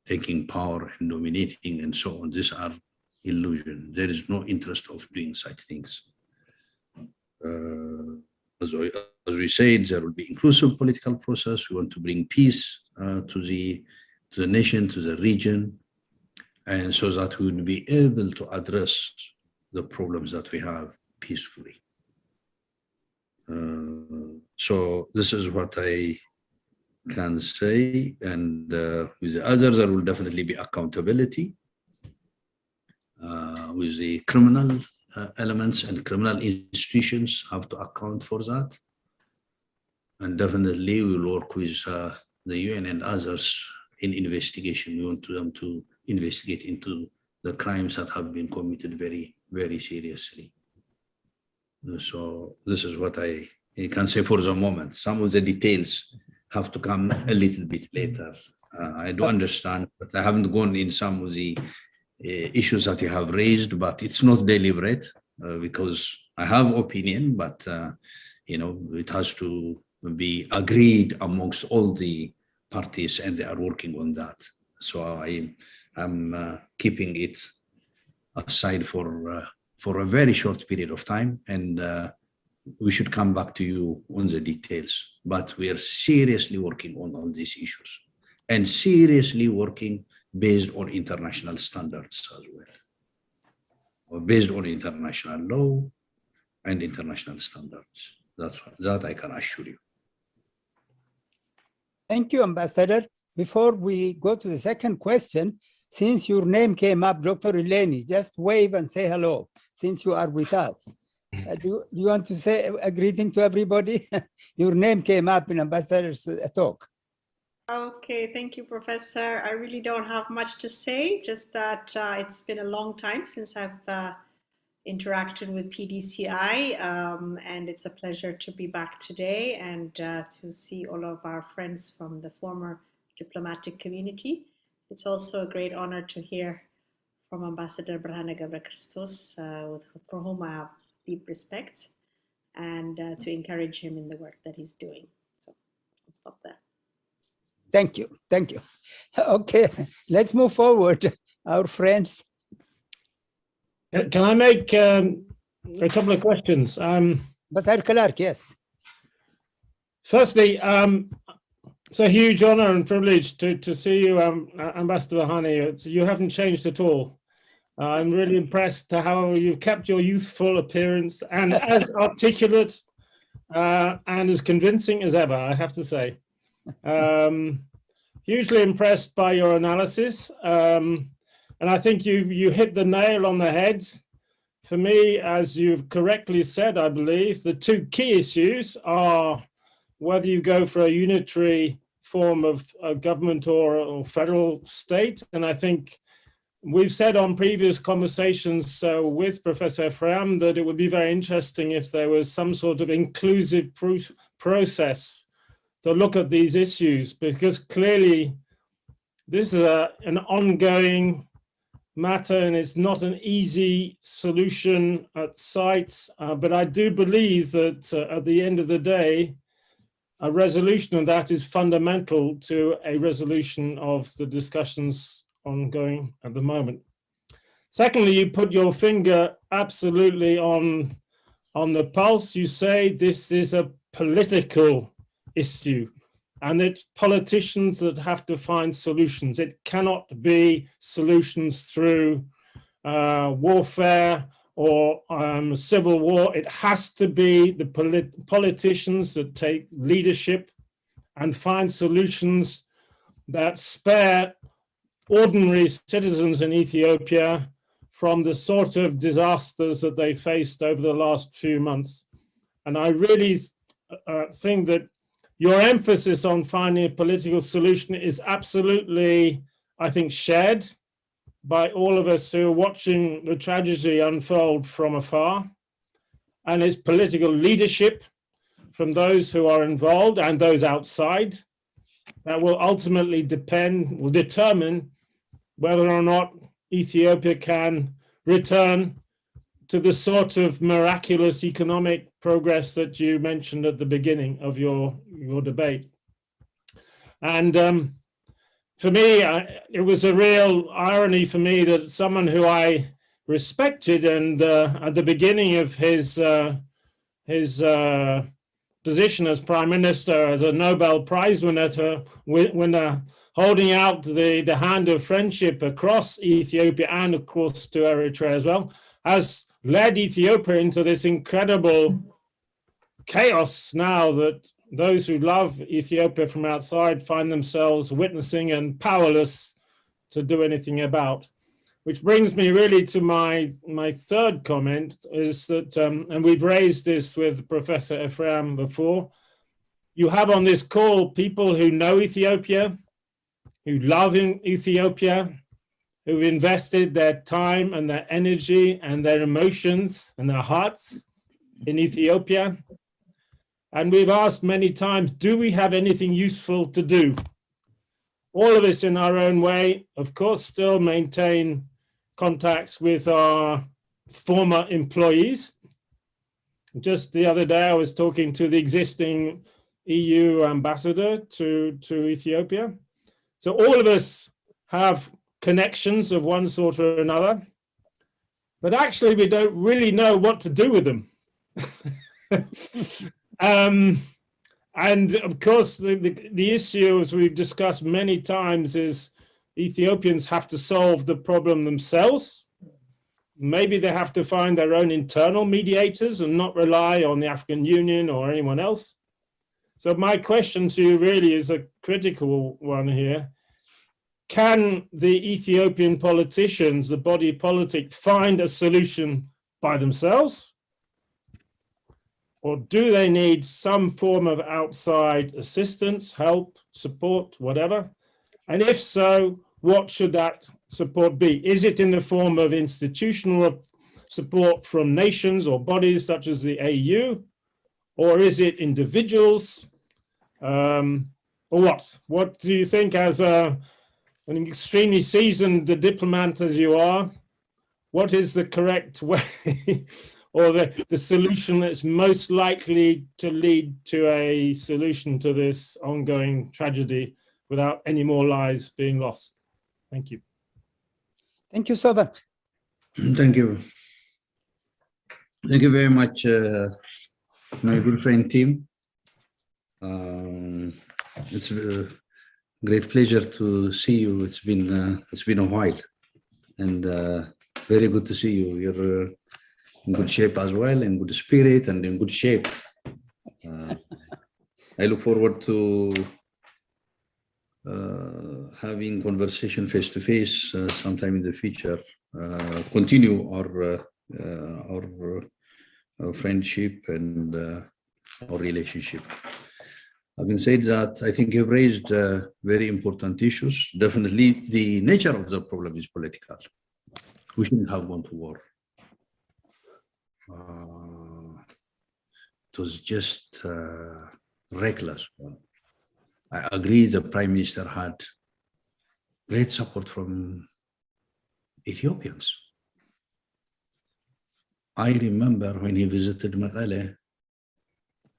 taking power and dominating and so on. These are illusions. There is no interest of doing such things. As we said, there will be inclusive political process. We want to bring peace to the nation, to the region, and so that we would be able to address the problems that we have peacefully. So this is what I can say, and with the others there will definitely be accountability with the criminal elements, and criminal institutions have to account for that, and definitely we will work with the UN and others in investigation. We want them to investigate into the crimes that have been committed very, very seriously. So this is what I can say for the moment. Some of the details have to come a little bit later. I do understand, but I haven't gone in some of the issues that you have raised, but it's not deliberate because I have opinion, but it has to be agreed amongst all the parties, and they are working on that. So I'm keeping it aside for a very short period of time, and we should come back to you on the details. But we are seriously working on all these issues, and seriously working based on international standards as well, or based on international law and international standards. That I can assure you. Thank you, Ambassador. Before we go to the second question, since your name came up, Dr. Eleni, just wave and say hello, since you are with us. Do you want to say a greeting to everybody? Your name came up in Ambassador's talk. Okay, thank you, Professor. I really don't have much to say, just that it's been a long time since I've interacted with PDCI, and it's a pleasure to be back today and to see all of our friends from the former diplomatic community. It's also a great honor to hear from Ambassador Brhane ገብረክርስቶስ, for whom I have deep respect, and to encourage him in the work that he's doing. So I'll stop there. Thank you. Thank you. Okay, let's move forward. Our friends. Can I make a couple of questions? Ambassador Clark, yes. Firstly, it's a huge honor and privilege to see you, Ambassador Brhane. You haven't changed at all. I'm really impressed to how you've kept your youthful appearance and as articulate and as convincing as ever, I have to say. Hugely impressed by your analysis. And I think you hit the nail on the head. For me, as you've correctly said, I believe, the two key issues are whether you go for a unitary form of government or federal state. And I think we've said on previous conversations with Professor Ephraim that it would be very interesting if there was some sort of inclusive process to look at these issues, because clearly this is an ongoing matter and it's not an easy solution at sight. But I do believe that at the end of the day, a resolution of that is fundamental to a resolution of the discussions ongoing at the moment. Secondly, you put your finger absolutely on the pulse. You say this is a political issue and it's politicians that have to find solutions. It cannot be solutions through warfare or civil war. It has to be the politicians that take leadership and find solutions that spare ordinary citizens in Ethiopia from the sort of disasters that they faced over the last few months. And I really think that your emphasis on finding a political solution is absolutely, I think, shared by all of us who are watching the tragedy unfold from afar. And it's political leadership from those who are involved and those outside that will ultimately determine whether or not Ethiopia can return to the sort of miraculous economic progress that you mentioned at the beginning of your debate. And for me, it was a real irony for me that someone who I respected and at the beginning of his position as Prime Minister, as a Nobel Prize winner, holding out the hand of friendship across Ethiopia and of course to Eritrea as well, has led Ethiopia into this incredible chaos now that those who love Ethiopia from outside find themselves witnessing and powerless to do anything about. Which brings me really to my third comment is that, and we've raised this with Professor Ephraim before, you have on this call people who know Ethiopia, who love Ethiopia, who've invested their time and their energy and their emotions and their hearts in Ethiopia. And we've asked many times, do we have anything useful to do? All of us in our own way, of course, still maintain contacts with our former employees. Just the other day, I was talking to the existing EU ambassador to Ethiopia. So all of us have connections of one sort or another, but actually we don't really know what to do with them. And of course, the issue, as we've discussed many times, is Ethiopians have to solve the problem themselves. Maybe they have to find their own internal mediators and not rely on the African Union or anyone else. So my question to you really is a critical one here. Can the Ethiopian politicians, the body politic, find a solution by themselves? Or do they need some form of outside assistance, help, support, whatever? And if so, what should that support be? Is it in the form of institutional support from nations or bodies such as the AU? Or is it individuals? Or what? What do you think, as an extremely seasoned diplomat as you are, what is the correct way or the solution that's most likely to lead to a solution to this ongoing tragedy without any more lives being lost? Thank you. Thank you so much. Thank you. Thank you very much, my good friend Tim. It's a great pleasure to see you. It's been a while, and very good to see you. You're in good shape as well, in good spirit and in good shape. I look forward to having conversation face to face sometime in the future. Continue our friendship and our relationship. Having said that, I think you've raised very important issues. Definitely, the nature of the problem is political. We shouldn't have gone to war. It was just reckless. I agree the Prime Minister had great support from Ethiopians. I remember when he visited Mekelle,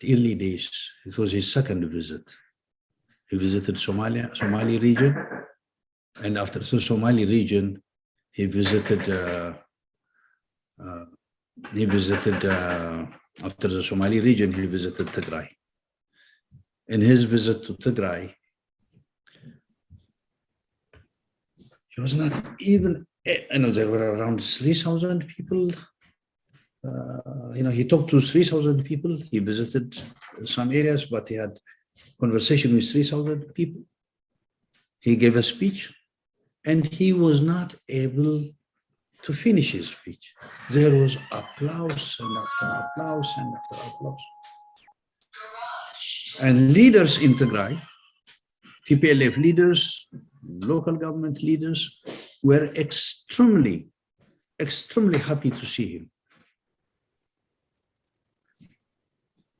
the early days, it was his second visit. He visited Somali region, and after the Somali region, he visited after the Somali region, he visited Tigray. In his visit to Tigray, he was not even, there were around 3,000 people. He talked to 3,000 people. He visited some areas, but he had conversation with 3,000 people. He gave a speech, and he was not able to finish his speech. There was applause and after applause and after applause. And leaders in Tigray, TPLF leaders, local government leaders, were extremely, extremely happy to see him.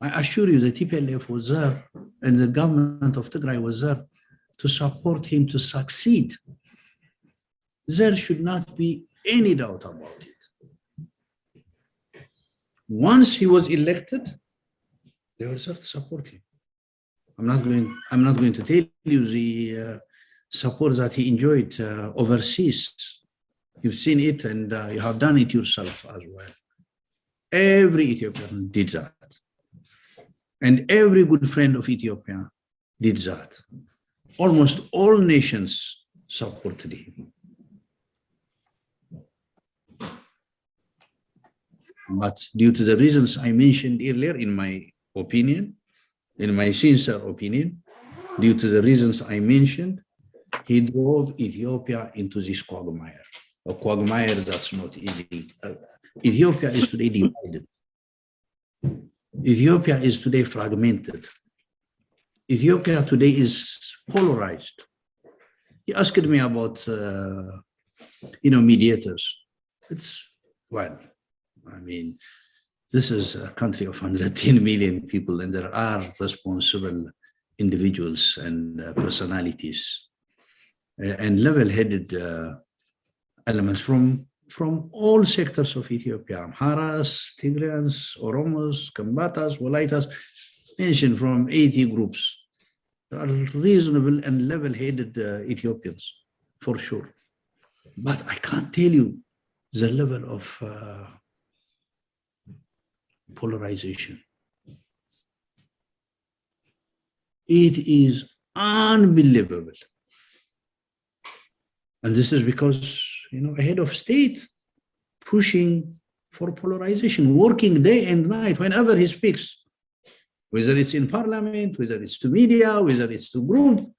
I assure you the TPLF was there and the government of Tigray was there to support him to succeed. There should not be any doubt about it. Once he was elected, they were there to support him. I'm not going to tell you the support that he enjoyed overseas. You've seen it and you have done it yourself as well. Every Ethiopian did that. And every good friend of Ethiopia did that. Almost all nations supported him. But due to the reasons I mentioned earlier, in my opinion, in my sincere opinion, due to the reasons I mentioned, he drove Ethiopia into this quagmire, a quagmire that's not easy. Ethiopia is today divided. Ethiopia is today fragmented. Ethiopia today is polarized. He asked me about, mediators. This is a country of 110 million people, and there are responsible individuals and personalities and level-headed elements from all sectors of Ethiopia: Amharas, Tigrayans, Oromos, Kambatas, Walaitas, mentioned from 80 groups. There are reasonable and level-headed Ethiopians, for sure. But I can't tell you the level of polarization. It is unbelievable. And this is because, a head of state pushing for polarization, working day and night whenever he speaks, whether it's in parliament, whether it's to media, whether it's to group,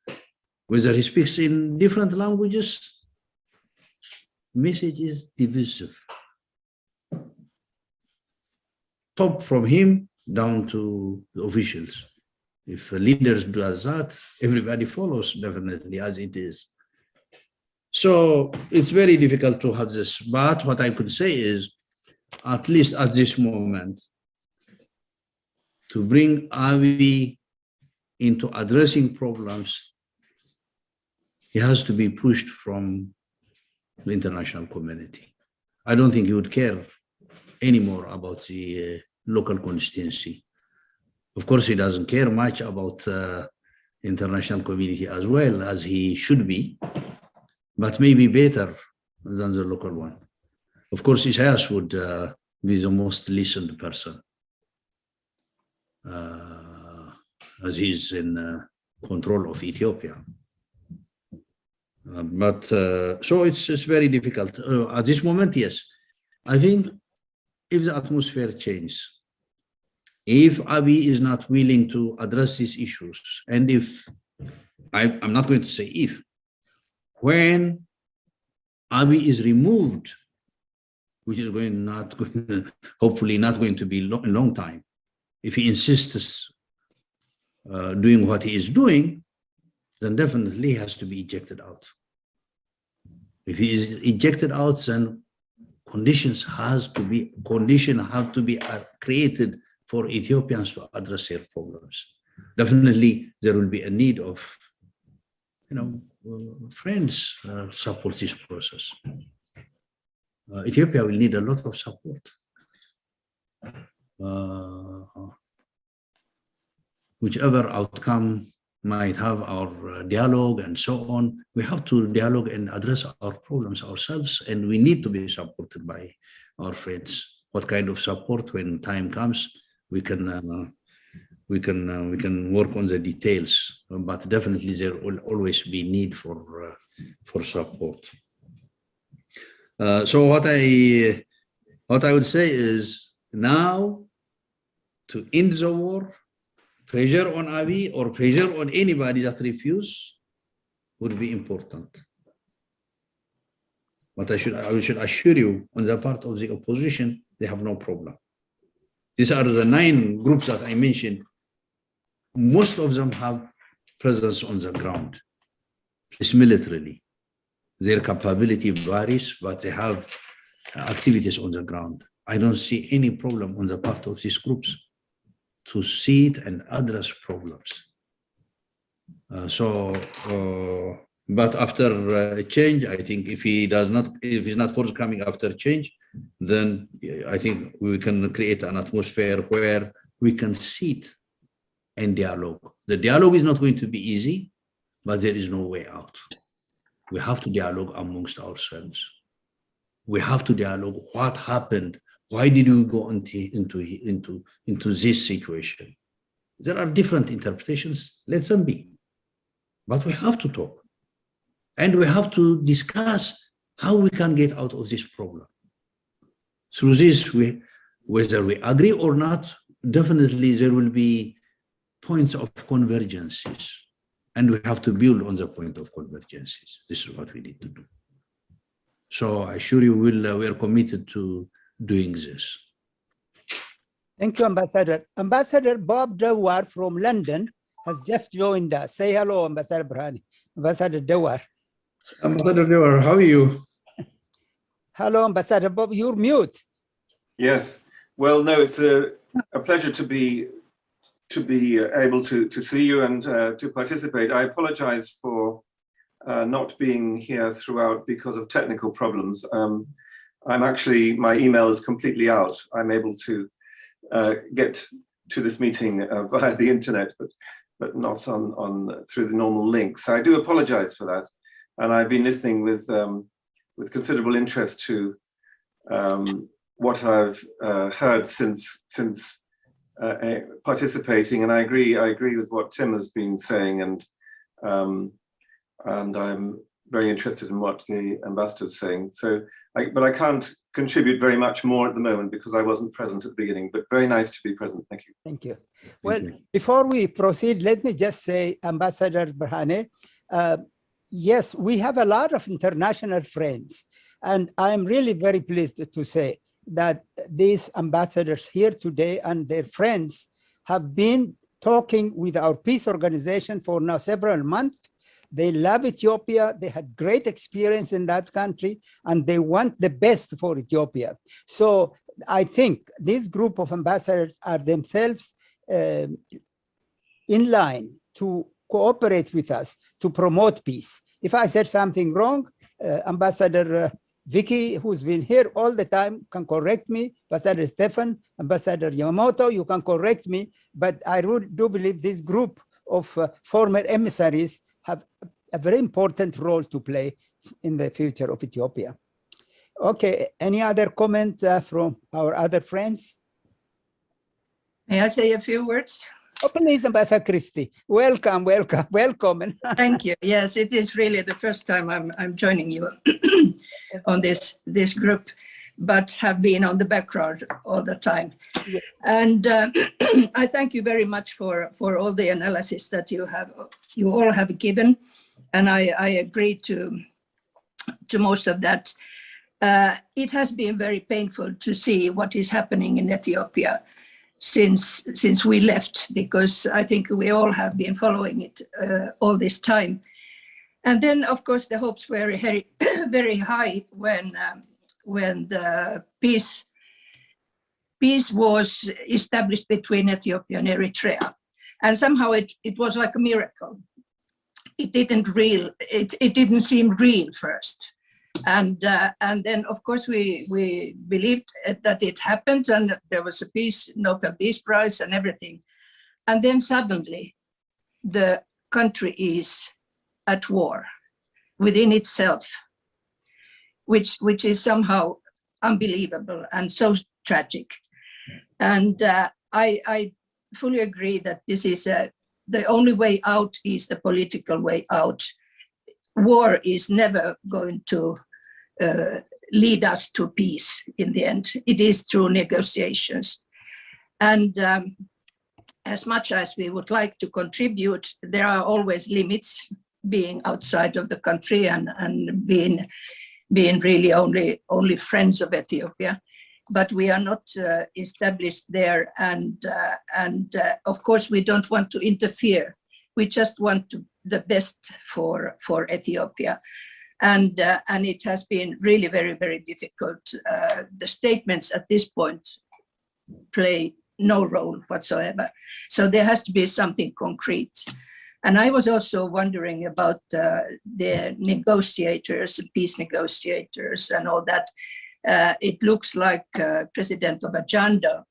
whether he speaks in different languages, message is divisive. Top from him down to the officials. If a leader does that, everybody follows definitely as it is. So it's very difficult to have this, but what I could say is, at least at this moment, to bring Abiy into addressing problems, he has to be pushed from the international community. I don't think he would care anymore about the local constituency. Of course, he doesn't care much about international community as well as he should be, but maybe better than the local one. Of course, Isaias would be the most listened person, as he's in control of Ethiopia. So it's very difficult. At this moment, yes. I think if the atmosphere changes, if Abiy is not willing to address these issues, and if, I'm not going to say if, when Abiy is removed, which is hopefully not going to be a long time, if he insists doing what he is doing, then definitely he has to be ejected out. If he is ejected out, then conditions have to be created for Ethiopians to address their problems. Definitely, there will be a need of, friends support this process. Ethiopia will need a lot of support. Whichever outcome might have our dialogue and so on, we have to dialogue and address our problems ourselves, and we need to be supported by our friends. What kind of support? When time comes, we can work on the details, but definitely there will always be need for support. So what I would say is, now to end the war, pressure on Abiy or pressure on anybody that refuse would be important. But I should assure you, on the part of the opposition, they have no problem. These are the 9 groups that I mentioned. Most of them have presence on the ground, at least militarily. Their capability varies, but they have activities on the ground. I don't see any problem on the part of these groups to see it and address problems. But after a change, I think if he's not forthcoming after change, then I think we can create an atmosphere where we can sit and dialogue. The dialogue is not going to be easy, but there is no way out. We have to dialogue amongst ourselves. We have to dialogue what happened. Why did we go into this situation? There are different interpretations, let them be. But we have to talk. And we have to discuss how we can get out of this problem. Through this, whether we agree or not, definitely there will be points of convergences. And we have to build on the point of convergences. This is what we need to do. So I assure you we are committed to doing this. Thank you, Ambassador. Ambassador Bob Dewar from London has just joined us. Say hello, Ambassador Burhani. Ambassador Dewar. Ambassador Dewar, how are you? Hello, Ambassador Bob. You're mute. Yes. Well, no, it's a pleasure to be able to see you and to participate. I apologize for not being here throughout because of technical problems. My email is completely out. I'm able to get to this meeting via the internet, but not through the normal links. I do apologize for that. And I've been listening with considerable interest to what I've heard since participating, and I agree with what Tim has been saying, and I'm very interested in what the ambassador is saying. But I can't contribute very much more at the moment because I wasn't present at the beginning, but very nice to be present. Thank you. Thank you. Well, before we proceed, let me just say, Ambassador Burhani, yes, we have a lot of international friends, and I'm really very pleased to say that these ambassadors here today and their friends have been talking with our peace organization for now several months. They love Ethiopia. They had great experience in that country, and they want the best for Ethiopia. So I think this group of ambassadors are themselves in line to cooperate with us to promote peace. If I said something wrong, Ambassador Vicky, who's been here all the time, can correct me. Ambassador Stefan, Ambassador Yamamoto, you can correct me. But I do believe this group of former emissaries have a very important role to play in the future of Ethiopia. Okay, any other comments from our other friends? May I say a few words? Oh, please, Ambassador Christie. Welcome, welcome, welcome. Thank you. Yes, it is really the first time I'm joining you on this group, but have been on the background all the time. Yes. And I thank you very much for all the analysis that you all have given, and I agree to most of that. It has been very painful to see what is happening in Ethiopia. since we left, because I think we all have been following it all this time. And then, of course, the hopes were very, very high when the peace was established between Ethiopia and Eritrea. And somehow it was like a miracle. It didn't seem real first. And then, of course, we believed that it happened, and there was a Nobel Peace Prize and everything. And then suddenly, the country is at war within itself, which is somehow unbelievable and so tragic. And I fully agree that this is the only way out is the political way out. War is never going to lead us to peace in the end. It is through negotiations. And as much as we would like to contribute, there are always limits, being outside of the country and being really only friends of Ethiopia. But we are not established there, and of course we don't want to interfere. We just want the best for Ethiopia, and it has been really very, very difficult. The statements at this point play no role whatsoever. So there has to be something concrete. And I was also wondering about the negotiators, peace negotiators, and all that. It looks like President Obasanjo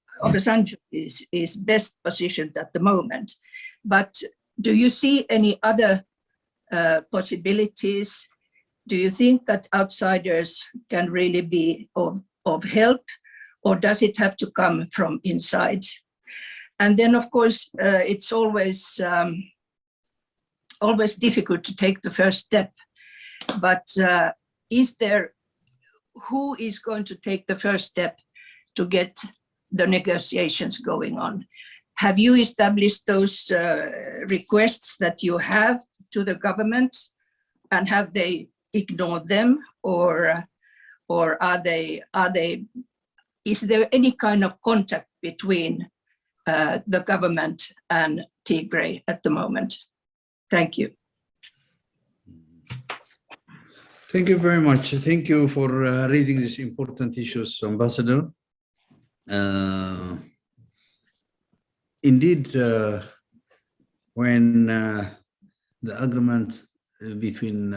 is best positioned at the moment. But do you see any other possibilities? Do you think that outsiders can really be of help, or does it have to come from inside? And then, of course, it's always difficult to take the first step. But who is going to take the first step to get the negotiations going on? Have you established those requests that you have to the government, and have they ignored them, or is there any kind of contact between the government and Tigray at the moment? Thank you. Thank you very much. Thank you for raising these important issues, Ambassador. Indeed, when the agreement between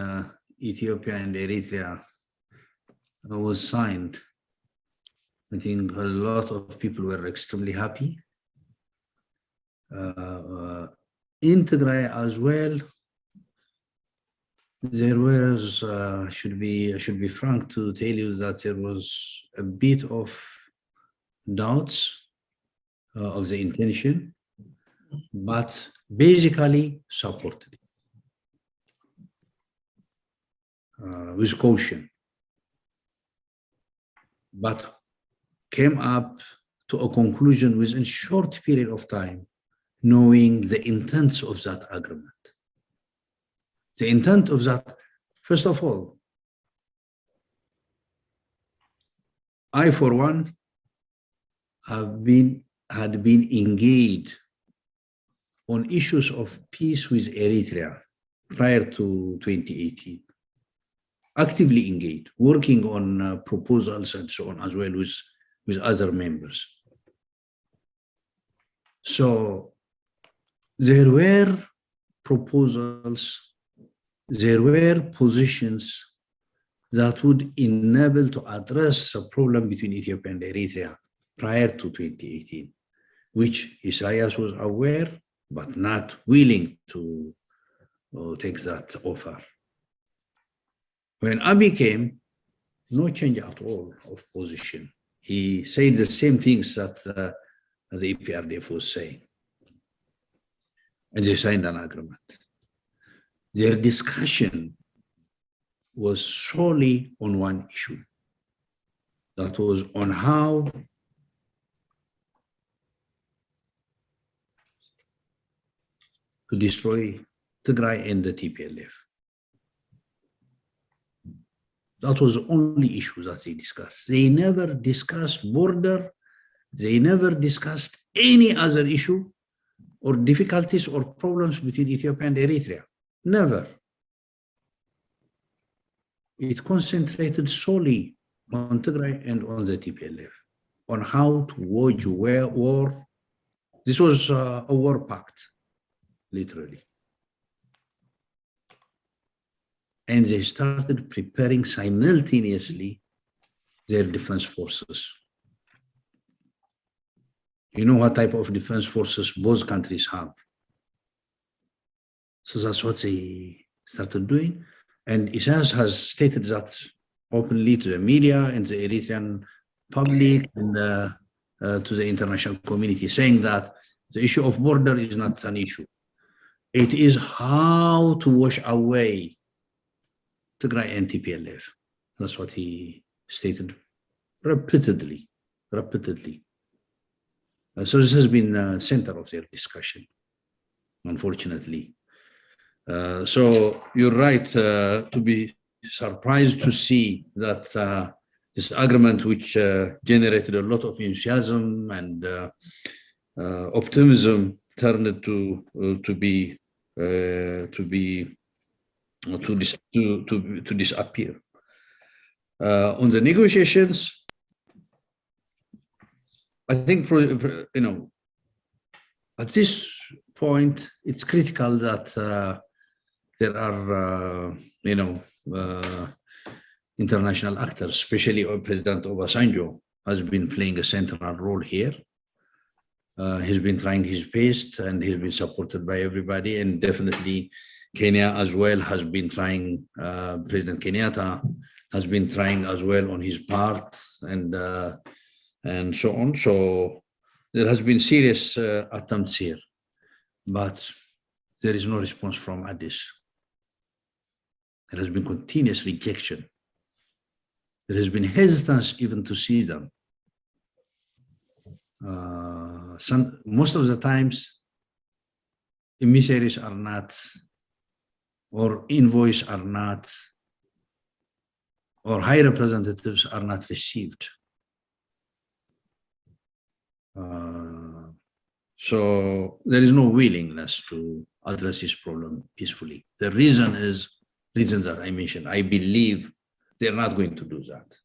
Ethiopia and Eritrea was signed, I think a lot of people were extremely happy. In Tigray as well, there was, I should be frank to tell you that there was a bit of doubts of the intention, but basically supported it with caution, but came up to a conclusion within a short period of time, knowing the intent of that agreement. The intent of that, first of all, I, for one, had been engaged on issues of peace with Eritrea prior to 2018. Actively engaged, working on proposals and so on, as well with other members. So there were proposals, there were positions that would enable to address the problem between Ethiopia and Eritrea prior to 2018, which Isaias was aware, but not willing to take that offer. When Abiy came, no change at all of position. He said the same things that the EPRDF was saying. And they signed an agreement. Their discussion was solely on one issue. That was on how to destroy Tigray and the TPLF. That was the only issue that they discussed. They never discussed border They never discussed any other issue or difficulties or problems between Ethiopia and Eritrea. Never. It concentrated solely on Tigray and on the TPLF, on how to wage war. This was a war pact, literally. And they started preparing simultaneously their defense forces. You know what type of defense forces both countries have. So that's what they started doing. And Isaias has stated that openly to the media and the Eritrean public and to the international community, saying that the issue of border is not an issue. It is how to wash away Tigray and TPLF. That's what he stated repeatedly. So this has been center of their discussion, unfortunately. So you're right to be surprised to see that this agreement, which generated a lot of enthusiasm and optimism, turned to disappear. On the negotiations, I think, you know, at this point, it's critical that there are, you know, international actors, especially President Obasanjo has been playing a central role here. He's been trying his best and he's been supported by everybody, and definitely Kenya as well has been trying, President Kenyatta has been trying as well on his part, and so on. So there has been serious attempts here, but there is no response from Addis. There has been continuous rejection. There has been hesitance even to see them. Most of the times, emissaries are not, or envoys are not, or high representatives are not received. So there is no willingness to address this problem peacefully. The reason is reasons that I mentioned. I believe they're not going to do that.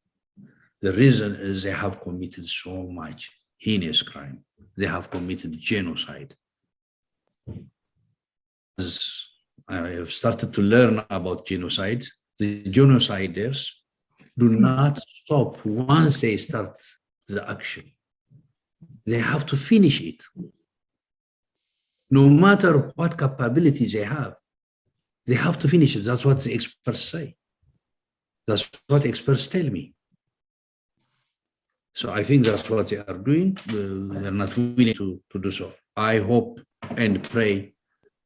The reason is they have committed so much heinous crime. They have committed genocide. As I have started to learn about genocide, the genociders do not stop once they start the action. They have to finish it. No matter what capabilities they have to finish it. That's what the experts say. That's what experts tell me. So I think that's what they are doing. They're not willing to do so. I hope and pray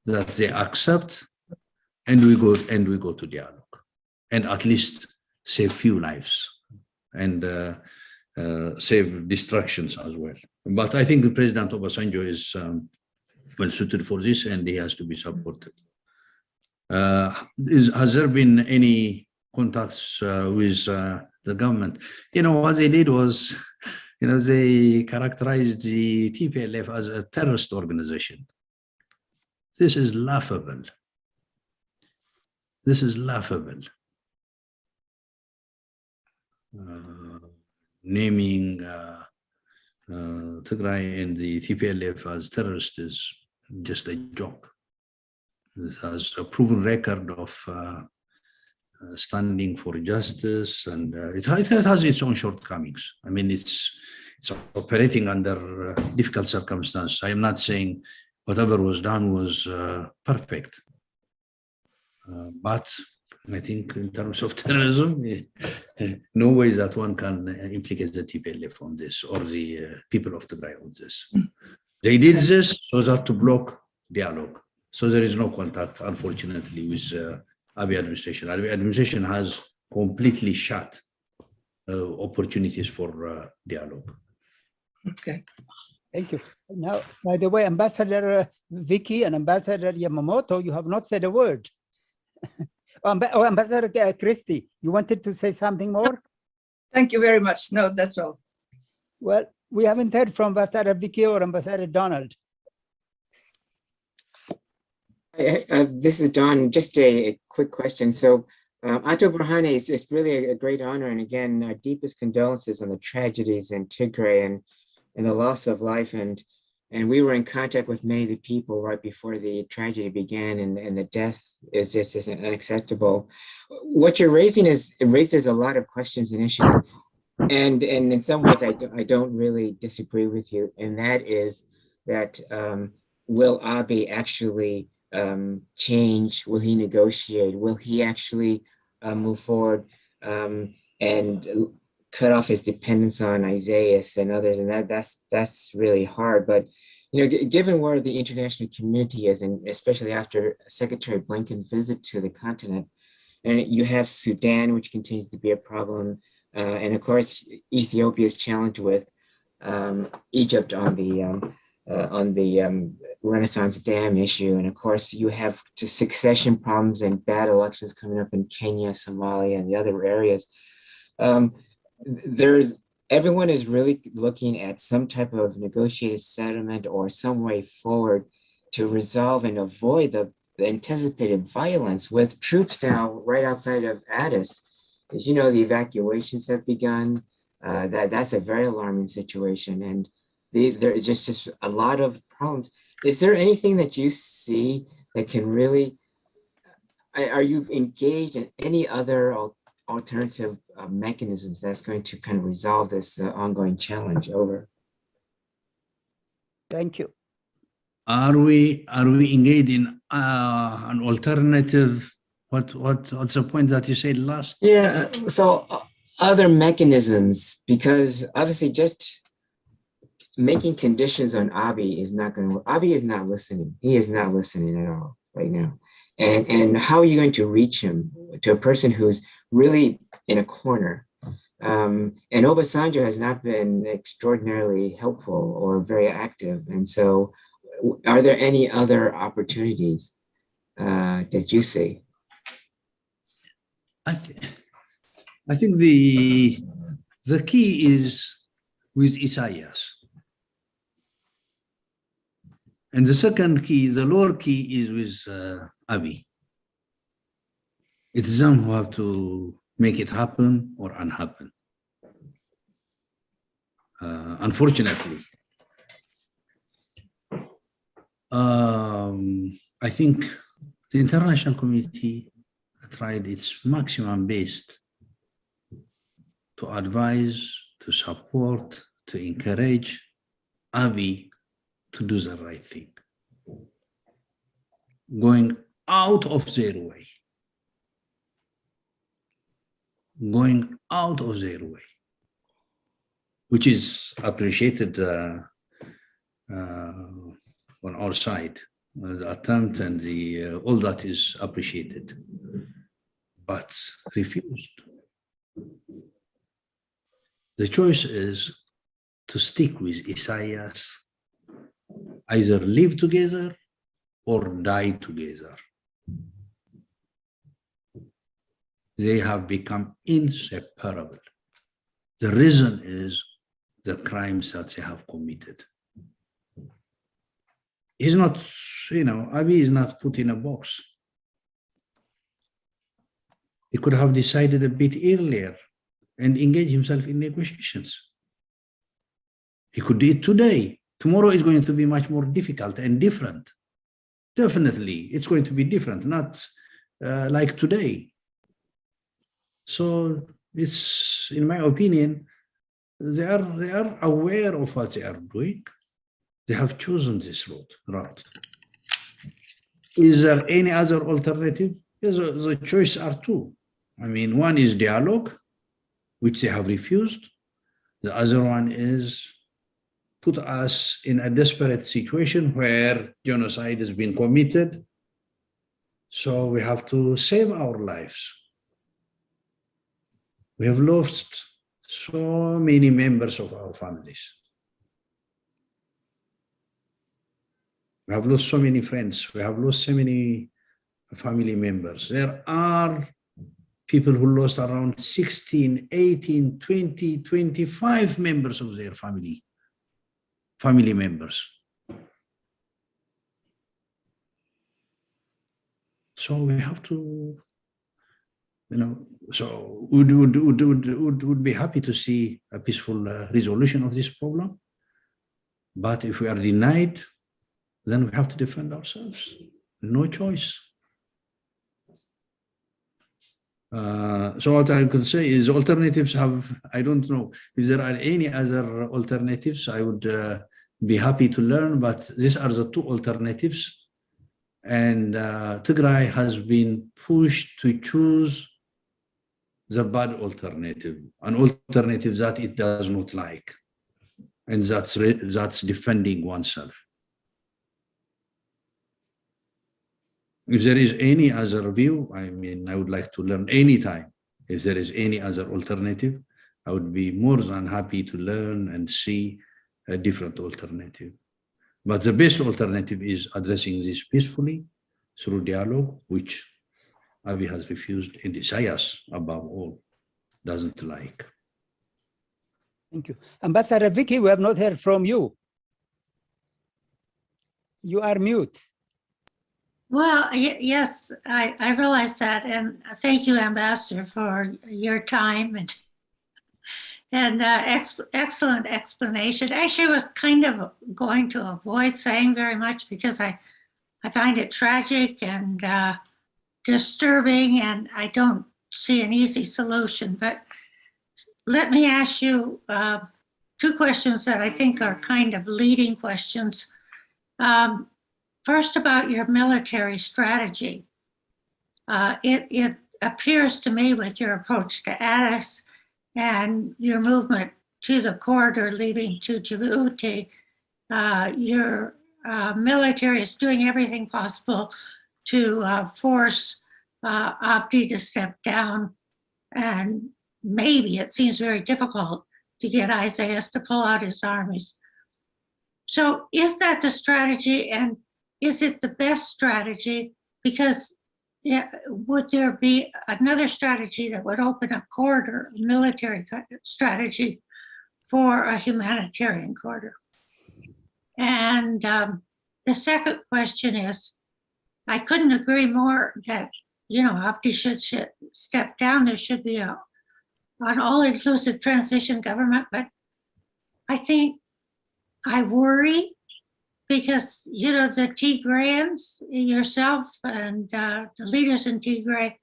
that they accept, and we go to dialogue, and at least save few lives and save destructions as well. But I think the President Obasanjo is well suited for this, and he has to be supported. Has there been any contacts with the government? You know, what they did was, you know, they characterized the TPLF as a terrorist organization. This is laughable. This is laughable. Naming Tigray and the TPLF as terrorists is just a joke. This has a proven record of standing for justice, and it has its own shortcomings. I mean, it's operating under difficult circumstances. I am not saying whatever was done was perfect, but I think in terms of terrorism, no way that one can implicate the TPLF on this, or the people of Tigray on this. They did this so that to block dialogue. So there is no contact, unfortunately, with Abiy administration. Abiy administration has completely shut opportunities for dialogue. Okay. Thank you. Now, by the way, Ambassador Vicky and Ambassador Yamamoto, you have not said a word. Ambassador Christie, you wanted to say something more? Thank you very much. No, that's all. Well, We haven't heard from Ambassador Vicky or Ambassador Donald. This is Don. Just a quick question. So, Ato Burhane, it's really a great honor. And again, our deepest condolences on the tragedies in Tigray and the loss of life. And we were in contact with many of the people right before the tragedy began, and the death is just unacceptable. What you're raising raises a lot of questions and issues. And in some ways, I don't really disagree with you. And that is that will Abiy actually change? Will he negotiate? Will he actually move forward and cut off his dependence on Isaias and others? And that's really hard. But given where the international community is, and especially after Secretary Blinken's visit to the continent, and you have Sudan, which continues to be a problem, and of course Ethiopia's challenge with Egypt on the Renaissance Dam issue, and of course you have succession problems and bad elections coming up in Kenya, Somalia, and the other areas. Everyone is really looking at some type of negotiated settlement or some way forward to resolve and avoid the anticipated violence with troops now right outside of Addis. As you know, the evacuations have begun. That's a very alarming situation, and there is just a lot of problems. Is there anything that you see that can really, are you engaged in any other alternative mechanisms that's going to kind of resolve this ongoing challenge? Over. Thank you. Are we engaged in an alternative? What's the point that you said last? Yeah, so other mechanisms, because obviously just making conditions on Abiy is not going to work. Abiy is not listening. He is not listening at all right now. And how are you going to reach him, to a person who's really in a corner? And Obasanjo has not been extraordinarily helpful or very active. And so are there any other opportunities that you see? I think the key is with Isaias. And the second key, the lower key, is with Abiy. It's them who have to make it happen or unhappen. Unfortunately. I think the international community tried its maximum best to advise, to support, to encourage Abiy to do the right thing, going out of their way, which is appreciated on our side. The attempt and all that is appreciated, but refused. The choice is to stick with Isaias, either live together or die together. They have become inseparable. The reason is the crimes that they have committed. He's not, Abiy is not put in a box. He could have decided a bit earlier and engage himself in negotiations. He could do it today. Tomorrow is going to be much more difficult and different. Definitely, it's going to be different, not like today. So it's, in my opinion, they are aware of what they are doing. They have chosen this route. Is there any other alternative? The choice are two. I mean, one is dialogue, which they have refused. The other one is put us in a desperate situation where genocide has been committed. So we have to save our lives. We have lost so many members of our families. We have lost so many friends. We have lost so many family members. There are people who lost around 16, 18, 20, 25 members of their family family members. So we have to, so would be happy to see a peaceful resolution of this problem. But if we are denied, then we have to defend ourselves. No choice. So what I can say is alternatives I don't know if there are any other alternatives. I would be happy to learn, but these are the two alternatives. And Tigray has been pushed to choose the bad alternative, an alternative that it does not like, and that's defending oneself. If there is any other view, I mean, I would like to learn anytime. If there is any other alternative, I would be more than happy to learn and see a different alternative. But the best alternative is addressing this peacefully through dialogue, which Abiy has refused, and Isaias, above all, doesn't like. Thank you. Ambassador Vicky, we have not heard from you. You are mute. Well, yes, I realize that, and thank you, Ambassador, for your time and excellent explanation. Actually, I was kind of going to avoid saying very much because I find it tragic and disturbing, and I don't see an easy solution. But let me ask you two questions that I think are kind of leading questions. First, about your military strategy. It appears to me with your approach to Addis and your movement to the corridor leading to Djibouti, your military is doing everything possible to force Abdi to step down, and maybe it seems very difficult to get Isaias to pull out his armies. So is that the strategy, and is it the best strategy? Because would there be another strategy that would open a corridor, a military strategy for a humanitarian corridor? And the second question is, I couldn't agree more that, Abdi should step down. There should be an all-inclusive transition government, but I think I worry because, the Tigrayans, yourself and the leaders in Tigray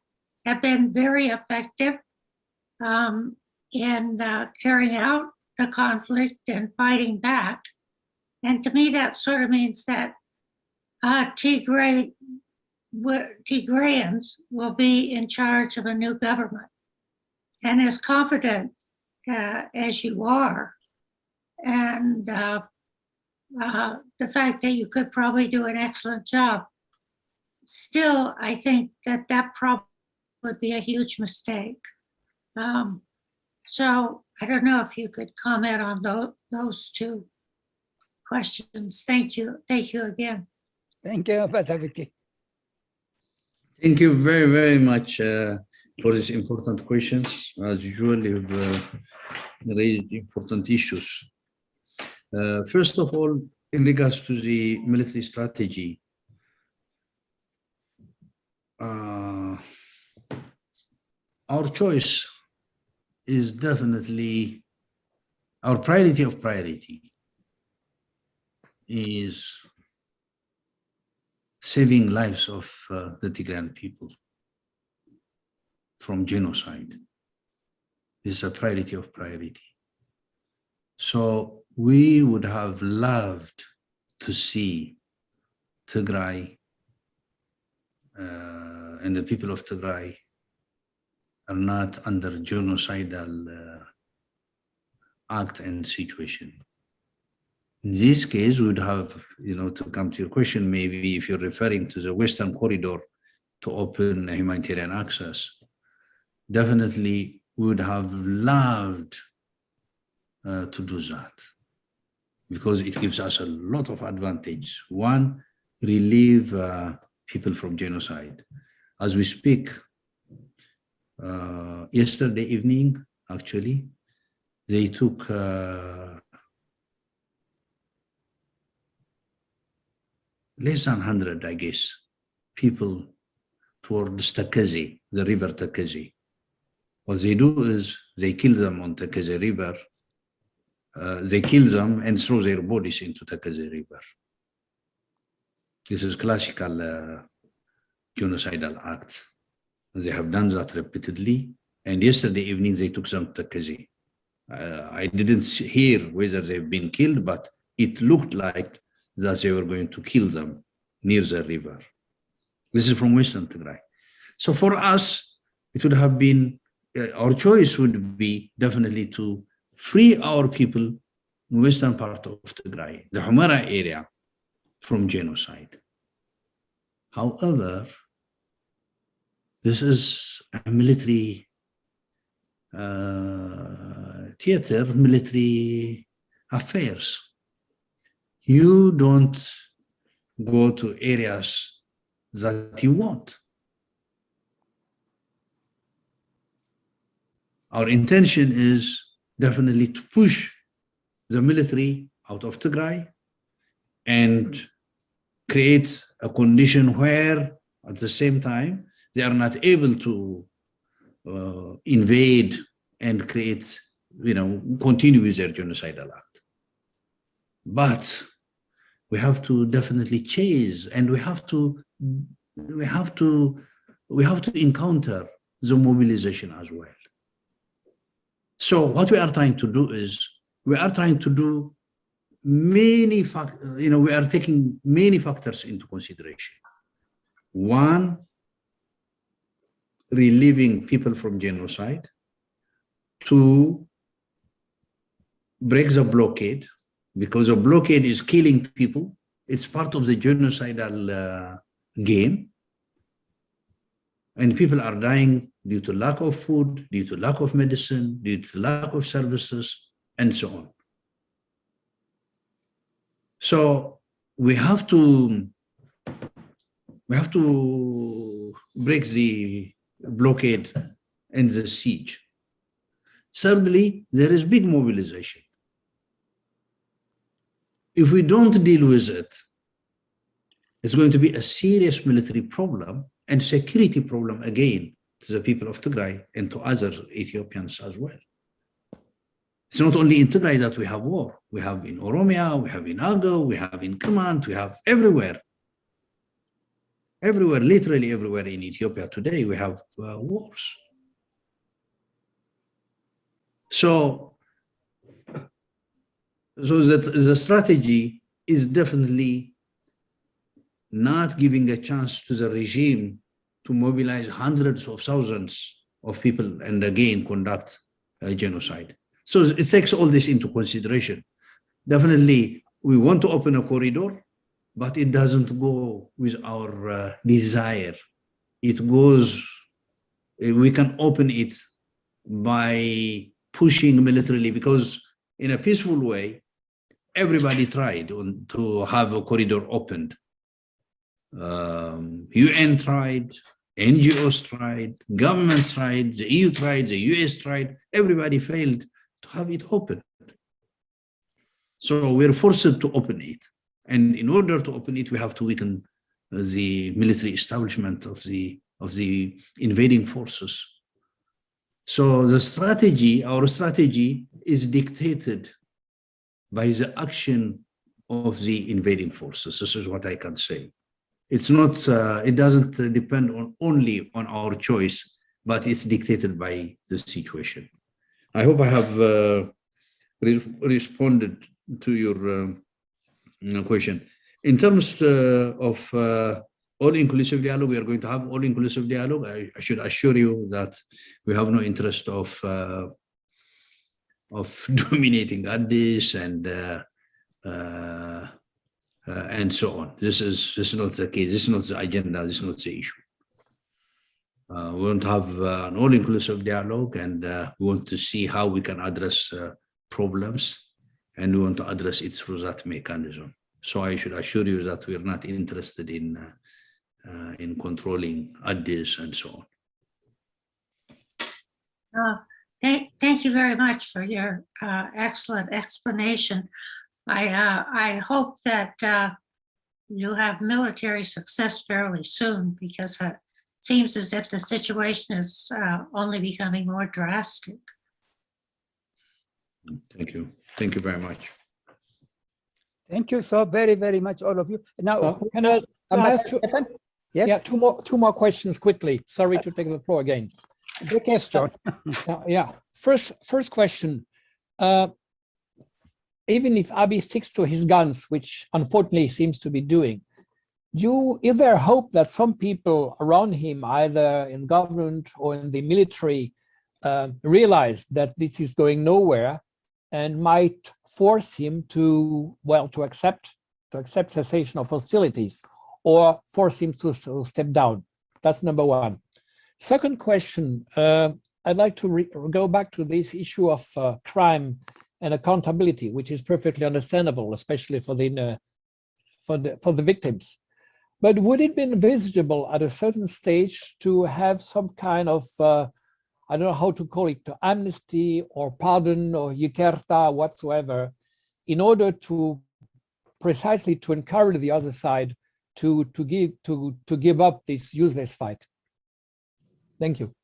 have been very effective in carrying out the conflict and fighting back. And to me, that sort of means that Tigrayans will be in charge of a new government. And as confident as you are, and the fact that you could probably do an excellent job, still, I think that probably would be a huge mistake. So I don't know if you could comment on those two questions. Thank you. Thank you again. Thank you, Ambassador Vicky. Thank you very, very much for these important questions. As usual, you've raised important issues. First of all, in regards to the military strategy, our choice is definitely, our priority of priority is saving lives of the Tigrayan people from genocide. This is a priority of priority. So we would have loved to see Tigray and the people of Tigray are not under genocidal act and situation. In this case, we would have, to come to your question, maybe if you're referring to the Western corridor to open humanitarian access, definitely we would have loved to do that, because it gives us a lot of advantage. One, relieve people from genocide. As we speak, yesterday evening, actually, they took less than 100, I guess, people towards Tekeze, the river Tekeze. What they do is they kill them on Tekeze River. They kill them and throw their bodies into Tekeze River. This is classical genocidal act. They have done that repeatedly. And yesterday evening, they took them to Tekeze. I didn't hear whether they've been killed, but it looked like that they were going to kill them near the river. This is from Western Tigray. So for us, it would have been, our choice would be definitely to free our people in western part of Tigray, the Humara area, from genocide. However, this is a military theater, military affairs. You don't go to areas that you want. Our intention is definitely to push the military out of Tigray and create a condition where, at the same time, they are not able to invade and create, continue with their genocidal act. But we have to definitely chase, and we have to encounter the mobilization as well. So what we are trying to do is, we are trying to do many we are taking many factors into consideration. One, relieving people from genocide. Two, break the blockade, because the blockade is killing people. It's part of the genocidal game. And people are dying due to lack of food, due to lack of medicine, due to lack of services, and so on. So we have to break the blockade and the siege. Thirdly, there is big mobilization. If we don't deal with it, it's going to be a serious military problem and security problem again to the people of Tigray and to other Ethiopians as well. It's not only in Tigray that we have war. We have in Oromia, we have in Agao, we have in Command, we have everywhere. Everywhere, literally everywhere in Ethiopia today, we have wars. So that the strategy is definitely not giving a chance to the regime to mobilize hundreds of thousands of people and again conduct a genocide. So it takes all this into consideration. Definitely, we want to open a corridor, but it doesn't go with our desire. It goes, we can open it by pushing militarily, because in a peaceful way, everybody tried to have a corridor opened. UN tried, NGOs tried, governments tried, the EU tried, the US tried, everybody failed to have it open. So we're forced to open it. And in order to open it, we have to weaken the military establishment of the invading forces. So the strategy, our strategy, is dictated by the action of the invading forces. This is what I can say. It's not, it doesn't depend only on our choice, but it's dictated by the situation. I hope I have responded to your question. In terms of all-inclusive dialogue, we are going to have all-inclusive dialogue. I should assure you that we have no interest of dominating Addis and so on. This is not the case. This is not the agenda. This is not the issue. We want to have an all-inclusive dialogue, and we want to see how we can address problems, and we want to address it through that mechanism. So I should assure you that we are not interested in controlling Addis and so on. Thank you very much for your excellent explanation. I hope that you'll have military success fairly soon, because it seems as if the situation is only becoming more drastic. Thank you. Thank you very much. Thank you so very, very much, all of you. Now, Can I ask you, yes, yeah, two more questions quickly. Sorry to take the floor again. the question. Yeah. First question. Even if Abiy sticks to his guns, which unfortunately he seems to be doing, is there hope that some people around him, either in government or in the military, realize that this is going nowhere and might force him to accept cessation of hostilities, or force him to step down? That's number one. Second question, I'd like to go back to this issue of crime and accountability, which is perfectly understandable, especially for the victims. But would it be envisageable at a certain stage to have some kind of, I don't know how to call it, amnesty or pardon or yikerta whatsoever, in order to precisely to encourage the other side to give up this useless fight? Thank you.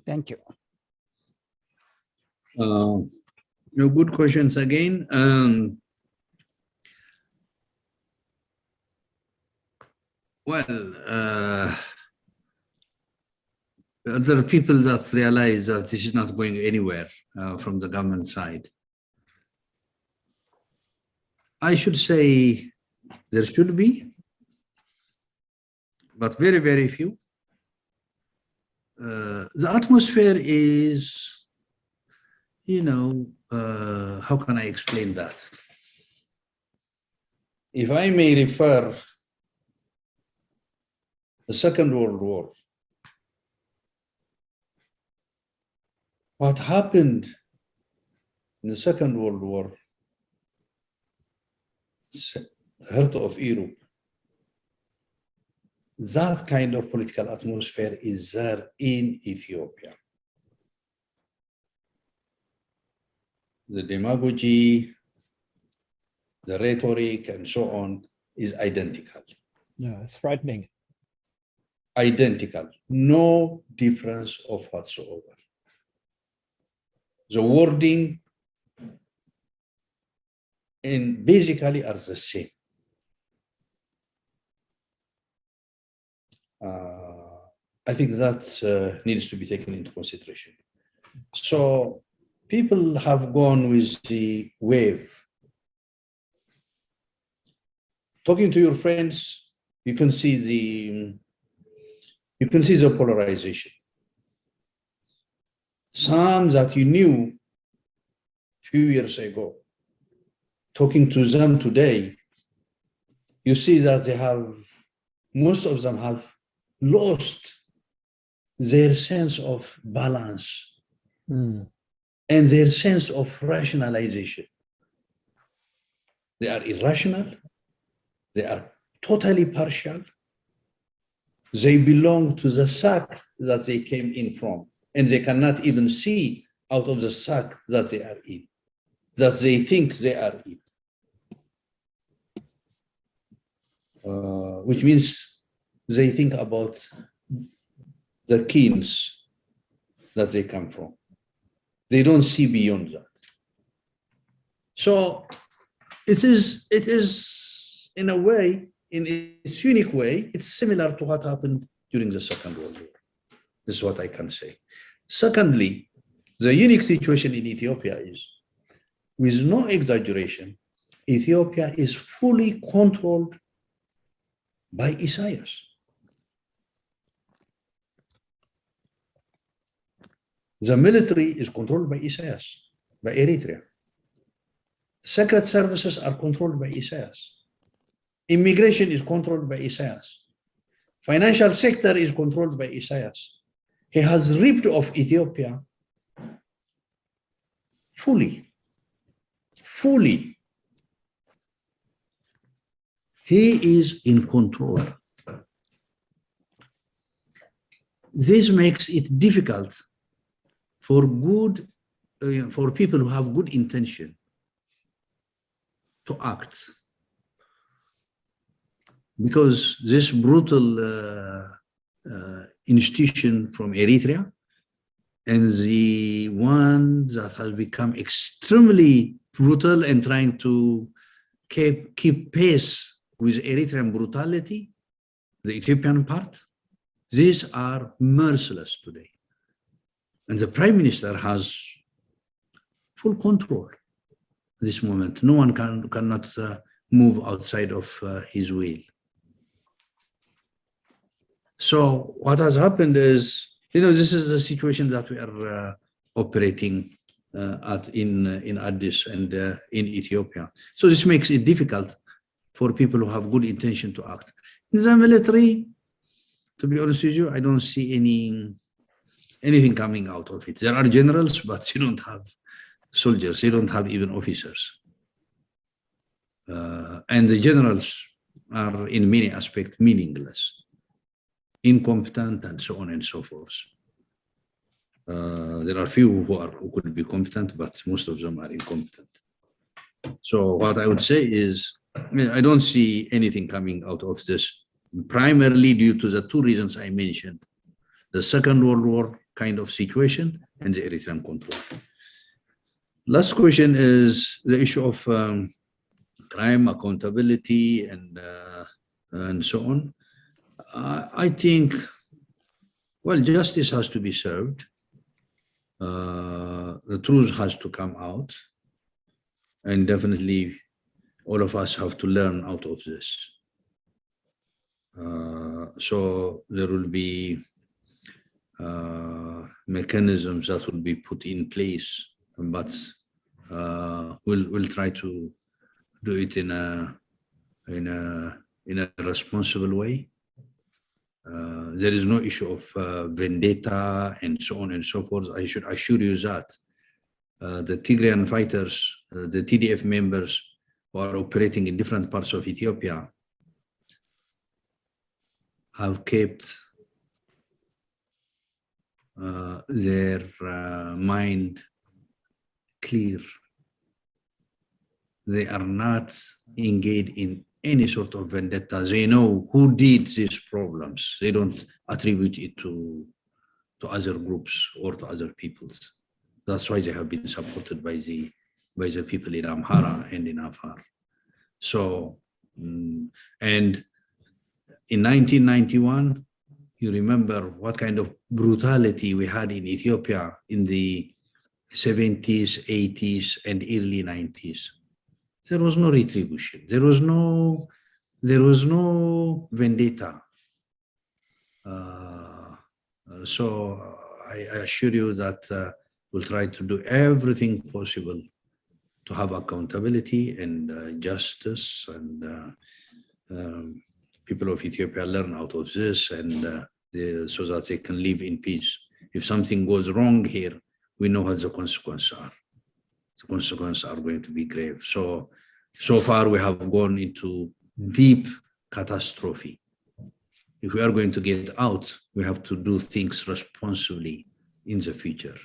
Thank you. Good questions again. There are people that realize that this is not going anywhere from the government side. I should say there should be, but very, very few. The atmosphere is, how can I explain that? If I may refer the Second World War, what happened in the Second World War, the heart of Europe, that kind of political atmosphere is there in Ethiopia. The demagogy, the rhetoric, and so on is identical. Yeah, it's frightening. Identical, no difference of whatsoever. The wording and basically are the same. I think that needs to be taken into consideration. So people have gone with the wave. Talking to your friends, you can see the polarization. Some that you knew a few years ago, talking to them today, you see that most of them have lost their sense of balance and their sense of rationalization. They are irrational, they are totally partial, they belong to the sack that they came in from, and they cannot even see out of the sack that they are in, that they think they are in. Which means they think about the kings that they come from. They don't see beyond that. So it is in a way, in its unique way, it's similar to what happened during the Second World War. This is what I can say. Secondly, the unique situation in Ethiopia is, with no exaggeration, Ethiopia is fully controlled by Isaias. The military is controlled by Isaias, by Eritrea. Secret services are controlled by Isaias. Immigration is controlled by Isaias. Financial sector is controlled by Isaias. He has ripped off Ethiopia fully. He is in control. This makes it difficult for people who have good intention to act. because this brutal institution from Eritrea and the one that has become extremely brutal and trying to keep pace with Eritrean brutality, the Ethiopian part, these are merciless today. And the Prime Minister has full control at this moment. No one cannot move outside of his will. So what has happened is, this is the situation that we are operating in Addis and in Ethiopia. So this makes it difficult for people who have good intention to act. In the military, to be honest with you, I don't see anything coming out of it. There are generals, but you don't have soldiers. You don't have even officers. And the generals are in many aspects meaningless, incompetent, and so on and so forth. There are few who could be competent, but most of them are incompetent. So what I would say is, I don't see anything coming out of this, primarily due to the two reasons I mentioned: the Second World War kind of situation and the Eritrean control. Last question is the issue of crime, accountability, and so on. I think, well, justice has to be served. The truth has to come out, and definitely all of us have to learn out of this. So there will be mechanisms that will be put in place, but we'll try to do it in a responsible way. There is no issue of vendetta and so on and so forth. I should assure you that the Tigrayan fighters, the TDF members who are operating in different parts of Ethiopia, have kept their mind clear. They are not engaged in any sort of vendetta. They know who did these problems. They don't attribute it to other groups or to other peoples. That's why they have been supported by the people in Amhara and in Afar. So, and in 1991, you remember what kind of brutality we had in Ethiopia in the 70s, 80s, and early 90s. There was no retribution. There was no vendetta. So I assure you that we'll try to do everything possible to have accountability and justice, and people of Ethiopia learn out of this, and so that they can live in peace. If something goes wrong here, we know what the consequences are. The consequences are going to be grave. So far we have gone into deep catastrophe. If we are going to get out, we have to do things responsibly in the future.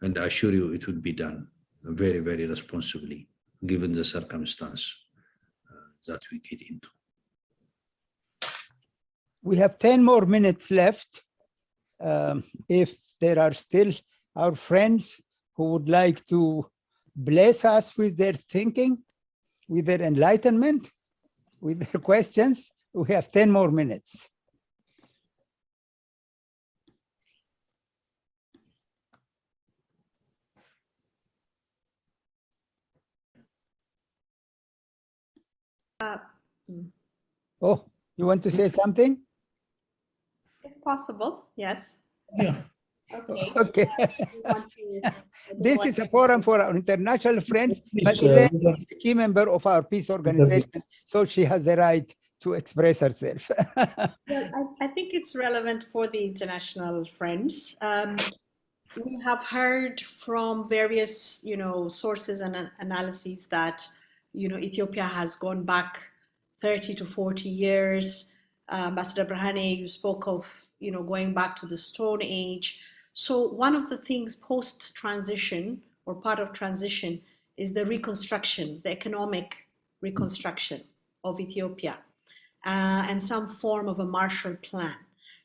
And I assure you it will be done very, very responsibly, given the circumstance that we get into. We have 10 more minutes left. If there are still our friends who would like to bless us with their thinking, with their enlightenment, with their questions, we have 10 more minutes. Oh, you want to say something? If possible, yes. Yeah. Okay. Okay. This is a forum for our international friends, but Elaine is a key member of our peace organization, so she has the right to express herself. Well, I think it's relevant for the international friends. We have heard from various, sources and analyses that, Ethiopia has gone back 30 to 40 years. Ambassador Brahane, you spoke of, going back to the Stone Age. So one of the things post-transition or part of transition is the reconstruction, the economic reconstruction of Ethiopia. and some form of a Marshall Plan.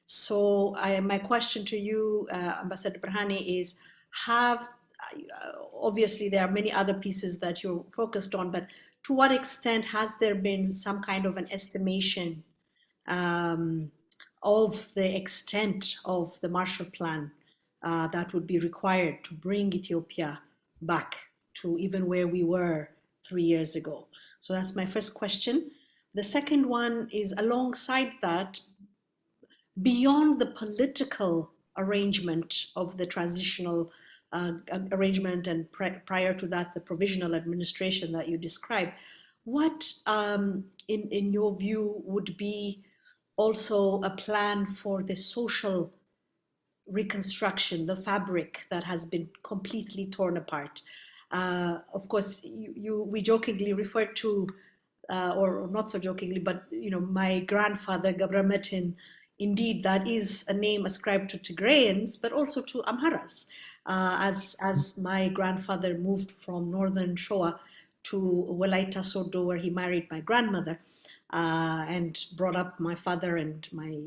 So my question to you, Ambassador Berhane, is obviously there are many other pieces that you're focused on, but to what extent has there been some kind of an estimation of the extent of the Marshall Plan that would be required to bring Ethiopia back to even where we were 3 years ago? So that's my first question. The second one is alongside that, beyond the political arrangement of the transitional arrangement and prior to that, the provisional administration that you described, what in your view would be also a plan for the social reconstruction, the fabric that has been completely torn apart? Of course, we jokingly referred to, or not so jokingly, but my grandfather, Medhin, indeed, that is a name ascribed to Tigrayans, but also to Amharas. As my grandfather moved from northern Shoa to Walaita Sodo, where he married my grandmother, and brought up my father and my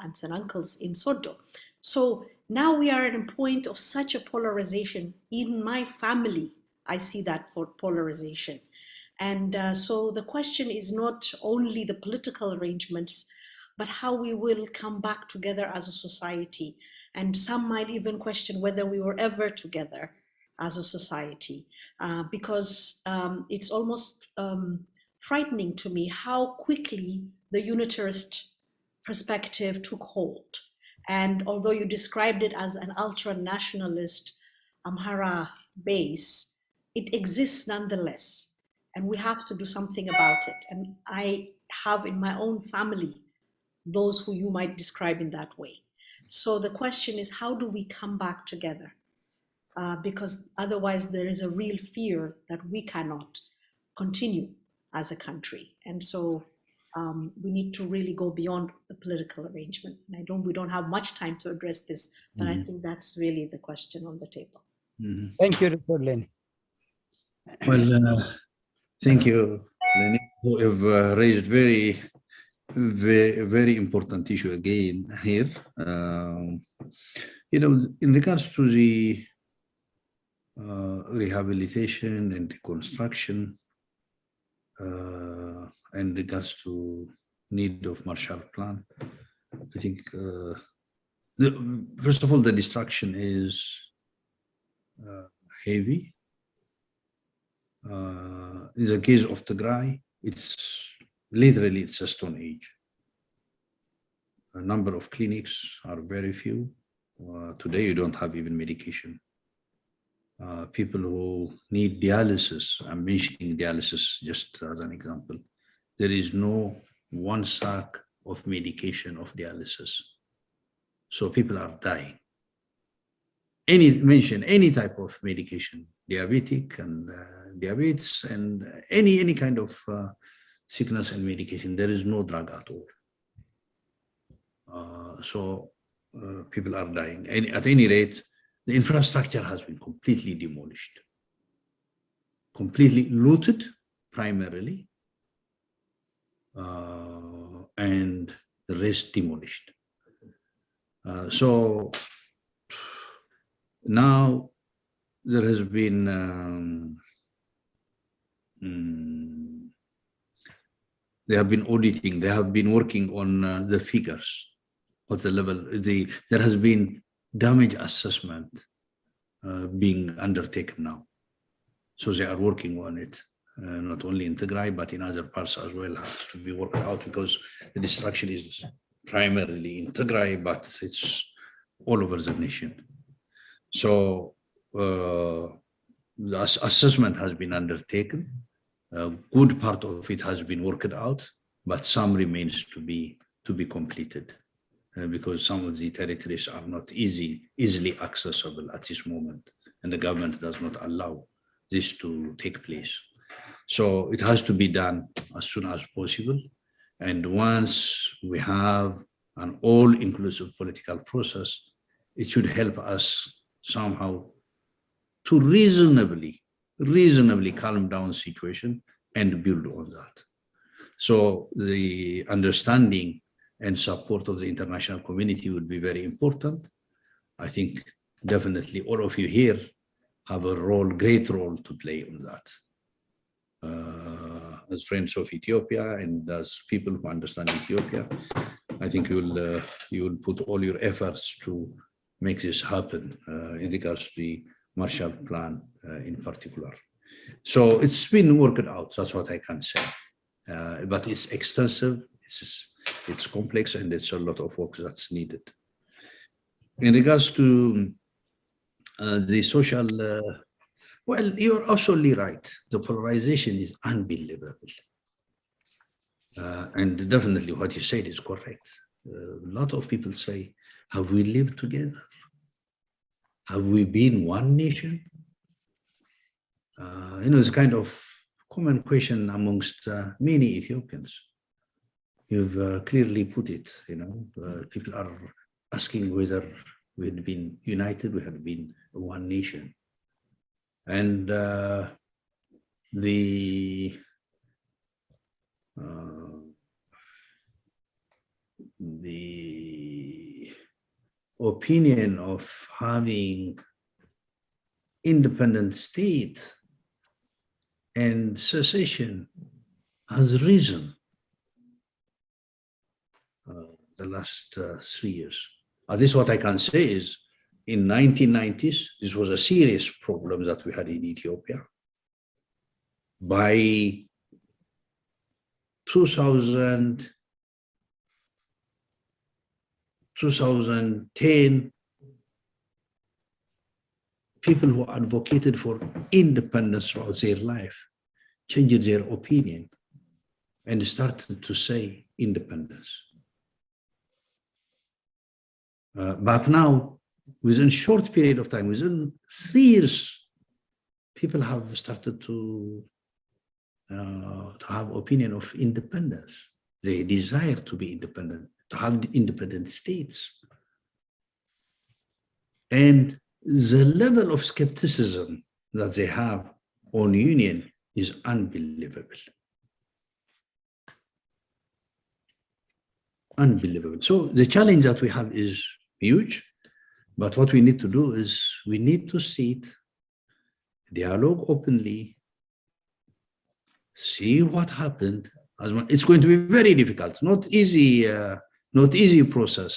aunts and uncles in Sodo. So now we are at a point of such a polarization. In my family, I see that polarization. And so the question is not only the political arrangements, but how we will come back together as a society. And some might even question whether we were ever together as a society, because it's almost frightening to me how quickly the unitarist perspective took hold. And although you described it as an ultra-nationalist Amhara base, it exists nonetheless. And we have to do something about it. And I have in my own family those who you might describe in that way. So the question is, how do we come back together? Because otherwise there is a real fear that we cannot continue as a country. And so we need to really go beyond the political arrangement. And we don't have much time to address this, but I think that's really the question on the table. Thank you, Dr. Leni. Well, thank you, Leni, who have raised very, very important issue again here. In regards to the rehabilitation and reconstruction, and regards to need of Marshall Plan, I think first of all, the destruction is heavy. In the case of Tigray, it's literally a stone age. A number of clinics are very few. Today, you don't have even medication. People who need dialysis, I'm mentioning dialysis just as an example. There is no one sack of medication of dialysis. So people are dying. Mention any type of medication, diabetic and diabetes and any kind of sickness and medication, there is no drug at all. So people are dying. At any rate, the infrastructure has been completely demolished, completely looted primarily, and the rest demolished. So now there has been, they have been auditing, they have been working on the figures, what the level, there has been damage assessment being undertaken now. So they are working on it, not only in Tigray, but in other parts as well, has to be worked out because the destruction is primarily in Tigray, but it's all over the nation. So the assessment has been undertaken. A good part of it has been worked out, but some remains to be completed. Because some of the territories are not easily accessible at this moment, and the government does not allow this to take place. So it has to be done as soon as possible. And once we have an all-inclusive political process, it should help us somehow to reasonably calm down the situation and build on that. So the understanding and support of the international community would be very important. I think definitely all of you here have a role, great role to play on that. As friends of Ethiopia and as people who understand Ethiopia, I think you will put all your efforts to make this happen in regards to the Marshall Plan in particular. So it's been worked out, that's what I can say. But it's extensive, it's complex, and it's a lot of work that's needed. In regards to the social, well, you're absolutely right. The polarization is unbelievable. And definitely what you said is correct. A lot of people say, have we lived together? Have we been one nation? You know, it's kind of common question amongst many Ethiopians. You've clearly put it, you know, people are asking whether we had been united, we had been one nation. And the opinion of having independent state and secession has risen the last 3 years. This is what I can say is, in 1990s, this was a serious problem that we had in Ethiopia. By 2010, people who advocated for independence throughout their life changed their opinion and started to say independence. But now, within a short period of time, within 3 years, people have started to have opinion of independence. They desire to be independent, to have independent states. And the level of skepticism that they have on union is unbelievable. Unbelievable. So the challenge that we have is huge, but what we need to do is we need to sit, dialogue openly, see what happened. It's going to be very difficult, not easy process,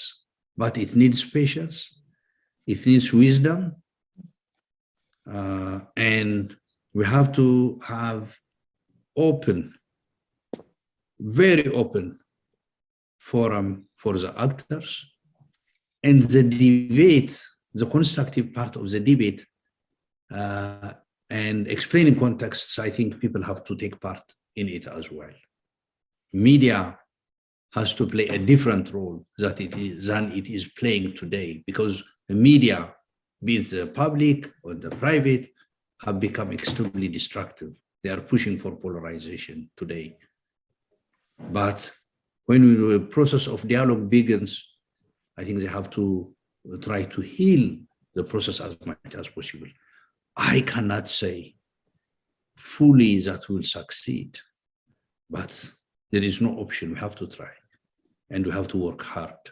but it needs patience, it needs wisdom, and we have to have open, very open forum for the actors, and the debate, the constructive part of the debate, and explaining contexts. I think people have to take part in it as well. Media has to play a different role than it is playing today, because the media, be it the public or the private, have become extremely destructive. They are pushing for polarization today. But when the process of dialogue begins, I think they have to try to heal the process as much as possible. I cannot say fully that we'll succeed, but there is no option. We have to try, and we have to work hard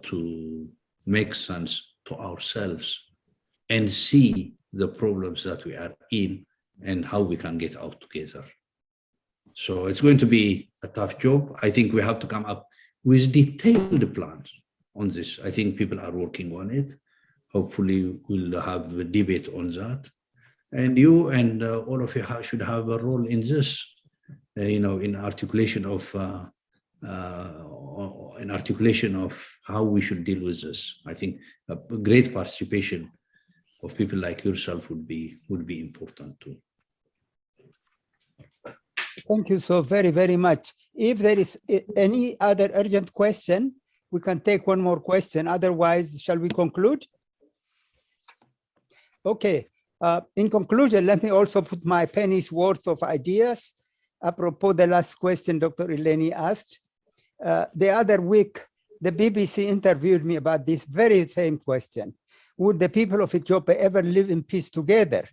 to make sense to ourselves and see the problems that we are in and how we can get out together. So it's going to be a tough job. I think we have to come up with detailed plans on this. I think people are working on it. Hopefully we'll have a debate on that. And you and all of you should have a role in this, you know, in articulation of how we should deal with this. I think a great participation of people like yourself would be important too. Thank you so very, very much. If there is any other urgent question, we can take one more question. Otherwise, shall we conclude? Okay. In conclusion, let me also put my penny's worth of ideas apropos the last question Dr. Eleni asked. The other week, the BBC interviewed me about this very same question. Would the people of Ethiopia ever live in peace together?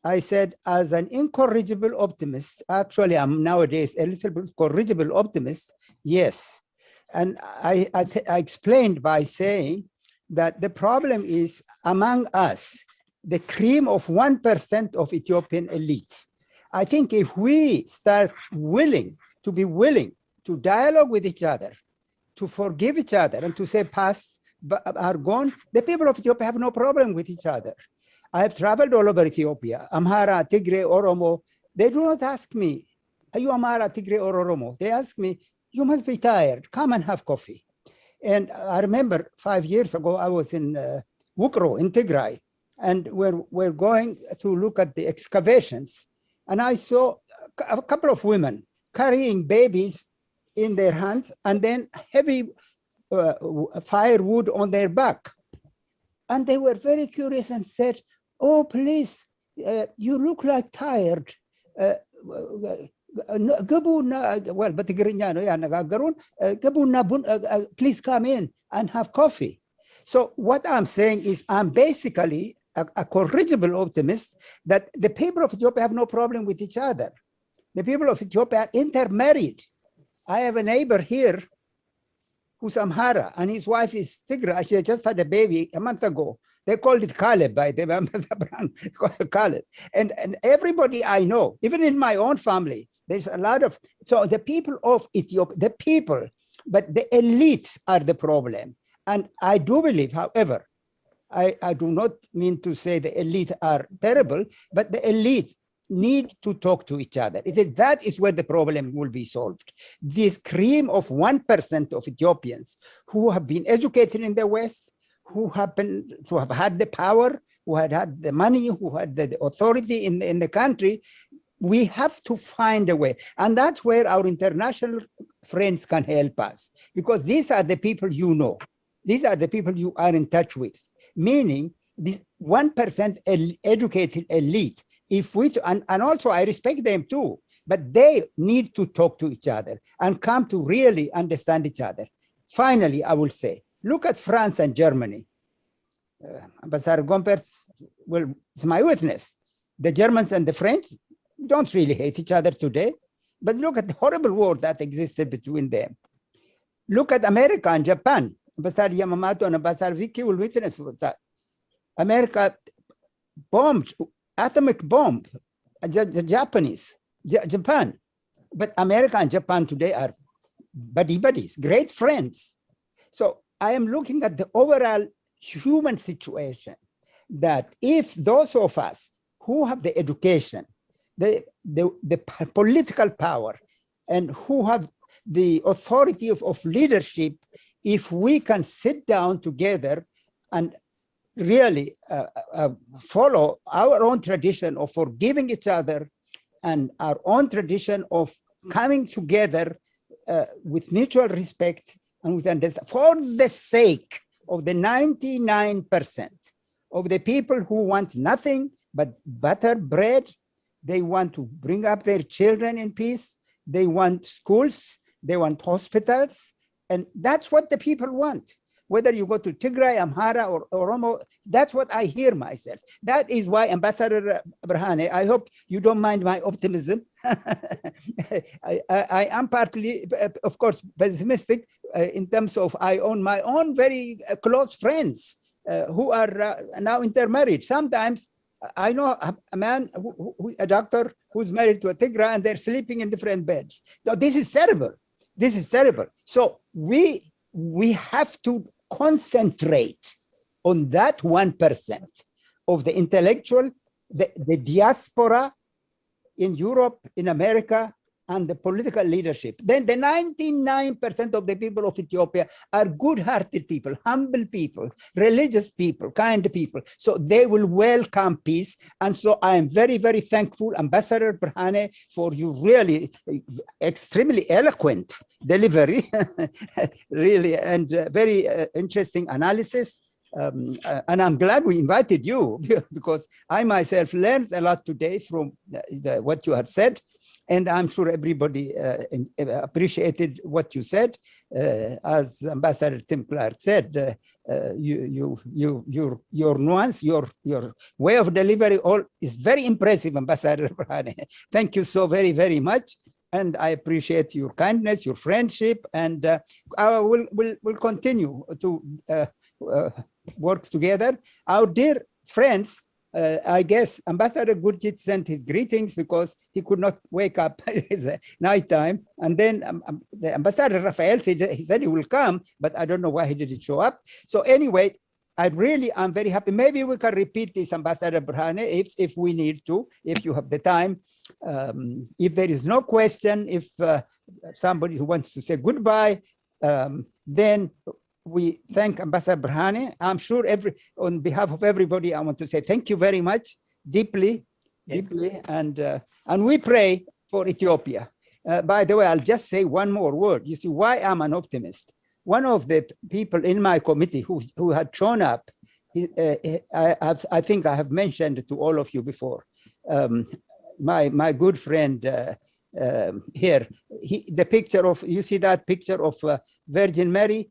I said, as an incorrigible optimist, actually I'm nowadays a little bit corrigible optimist, yes. And I explained by saying that the problem is among us, the cream of 1% of Ethiopian elite. I think if we start to be willing to dialogue with each other, to forgive each other, and to say past are gone, the people of Ethiopia have no problem with each other. I have traveled all over Ethiopia, Amhara, Tigray, Oromo. They do not ask me, are you Amhara, Tigray, or Oromo? They ask me, you must be tired, come and have coffee. And I remember 5 years ago, I was in Wukro in Tigray, and we're going to look at the excavations. And I saw a couple of women carrying babies in their hands and then heavy firewood on their back. And they were very curious and said, oh, please, you look like tired. Please come in and have coffee. So what I'm saying is I'm basically a corrigible optimist that the people of Ethiopia have no problem with each other. The people of Ethiopia are intermarried. I have a neighbor here who's Amhara, and his wife is Tigray. She just had a baby a month ago. They called it Caleb, by the way, Caleb. And everybody I know, even in my own family, there's a lot of, so the people of Ethiopia, the people, but the elites are the problem. And I do believe, however, I do not mean to say the elite are terrible, but the elites need to talk to each other. That is where the problem will be solved. This cream of 1% of Ethiopians who have been educated in the West, who happen to have had the power, who had the money, who had the authority in the country, we have to find a way. And that's where our international friends can help us, because these are the people you know. These are the people you are in touch with, meaning this 1% educated elite. If we, and also I respect them too, but they need to talk to each other and come to really understand each other. Finally, I will say, look at France and Germany. Ambassador Gompers, well, it's my witness. The Germans and the French don't really hate each other today, but look at the horrible war that existed between them. Look at America and Japan. Ambassador Yamamoto and Ambassador Vicky will witness that. America bombed, atomic bomb, the Japanese, Japan. But America and Japan today are buddies, great friends. So I am looking at the overall human situation, that if those of us who have the education, the political power, and who have the authority of leadership, if we can sit down together and really follow our own tradition of forgiving each other and our own tradition of coming together with mutual respect and with understanding, for the sake of the 99% of the people who want nothing but butter bread. They want to bring up their children in peace. They want schools, they want hospitals, and that's what the people want. Whether you go to Tigray, Amhara, or Oromo, that's what I hear myself. That is why, Ambassador Berhane, I hope you don't mind my optimism. I am partly, of course, pessimistic in terms of I own my own very close friends who are now intermarried. Sometimes I know a man, a doctor who's married to a Tigray, and they're sleeping in different beds. Now, this is terrible. This is terrible. So we have to concentrate on that 1% of the intellectual, the diaspora in Europe, in America, and the political leadership. Then the 99% of the people of Ethiopia are good-hearted people, humble people, religious people, kind people. So they will welcome peace. And so I am very, very thankful, Ambassador Berhane, for your really extremely eloquent delivery, really, and very interesting analysis. And I'm glad we invited you because I myself learned a lot today from what you have said. And I'm sure everybody appreciated what you said. As Ambassador Tim Clark said, your nuance, your way of delivery, all is very impressive, Ambassador Berhane. Thank you so very, very much. And I appreciate your kindness, your friendship, and we'll continue to work together. Our dear friends, I guess Ambassador Gurjit sent his greetings because he could not wake up. It's nighttime. And then the Ambassador Rafael said he will come, but I don't know why he didn't show up. So anyway, I'm very happy. Maybe we can repeat this, Ambassador Berhane, if we need to, if you have the time. If there is no question, if somebody who wants to say goodbye, then we thank Ambassador Berhane. I'm sure on behalf of everybody, I want to say thank you very much, deeply, and we pray for Ethiopia. By the way, I'll just say one more word. You see why I'm an optimist. One of the people in my committee who had shown up, I think I have mentioned to all of you before, my good friend here, the picture of, you see that picture of Virgin Mary?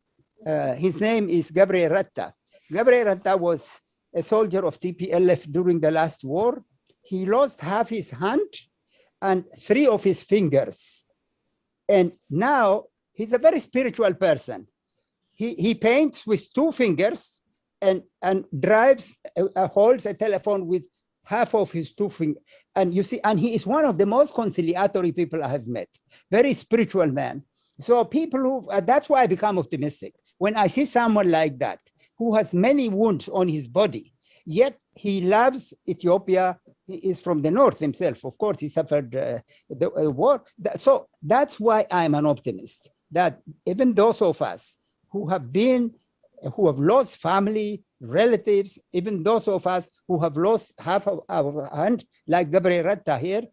His name is Gabriel Ratta. Gabriel Ratta was a soldier of TPLF during the last war. He lost half his hand and 3 of his fingers. And now he's a very spiritual person. He paints with 2 fingers and drives, holds a telephone with half of his 2 fingers. And you see, and he is one of the most conciliatory people I have met. Very spiritual man. So people who, that's why I become optimistic. When I see someone like that, who has many wounds on his body, yet he loves Ethiopia. He is from the north himself. Of course, he suffered the war. So that's why I'm an optimist, that even those of us who have lost family, relatives, even those of us who have lost half of our hand, like Gabriel Ratta here,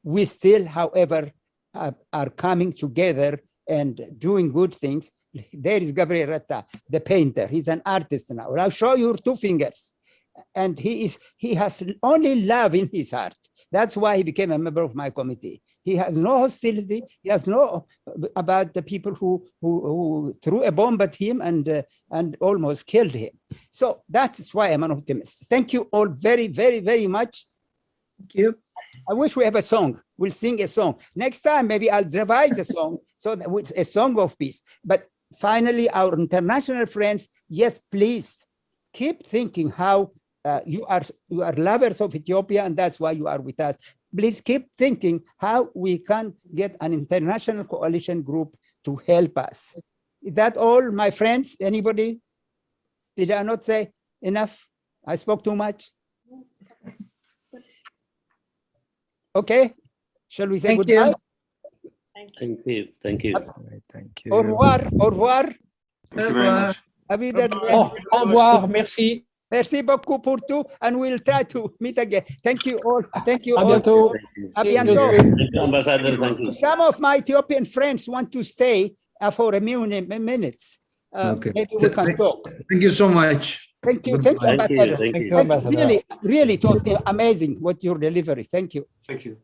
we still, however, are coming together and doing good things. There is Gabriel Ratta, the painter. He's an artist now. I'll show you 2 fingers. And he has only love in his heart. That's why he became a member of my committee. He has no hostility. He has no about the people who threw a bomb at him and almost killed him. So that's why I'm an optimist. Thank you all very, very, very much. Thank you. I wish we have a song. We'll sing a song. Next time, maybe I'll revise a song so that it's a song of peace. But finally, our international friends, yes, please keep thinking how you are lovers of Ethiopia, and that's why you are with us. Please keep thinking how we can get an international coalition group to help us. Is that all, my friends? Anybody? Did I not say enough? I spoke too much? Okay, shall we say goodbye? Thank you. Thank you. Thank you. Au revoir. Au revoir. Thank you very much. Au revoir. Merci. Merci beaucoup pour tout, and we'll try to meet again. Thank you all. Thank you À all. bientôt. À bientôt. Thank you, Ambassador. Thank you. Some of my Ethiopian friends want to stay for a minutes. Okay. Maybe we can talk. Thank you so much. Thank you. Thank you, Thank you. Ambassador. Thank you. Really, really, it was amazing what your delivery. Thank you. Thank you.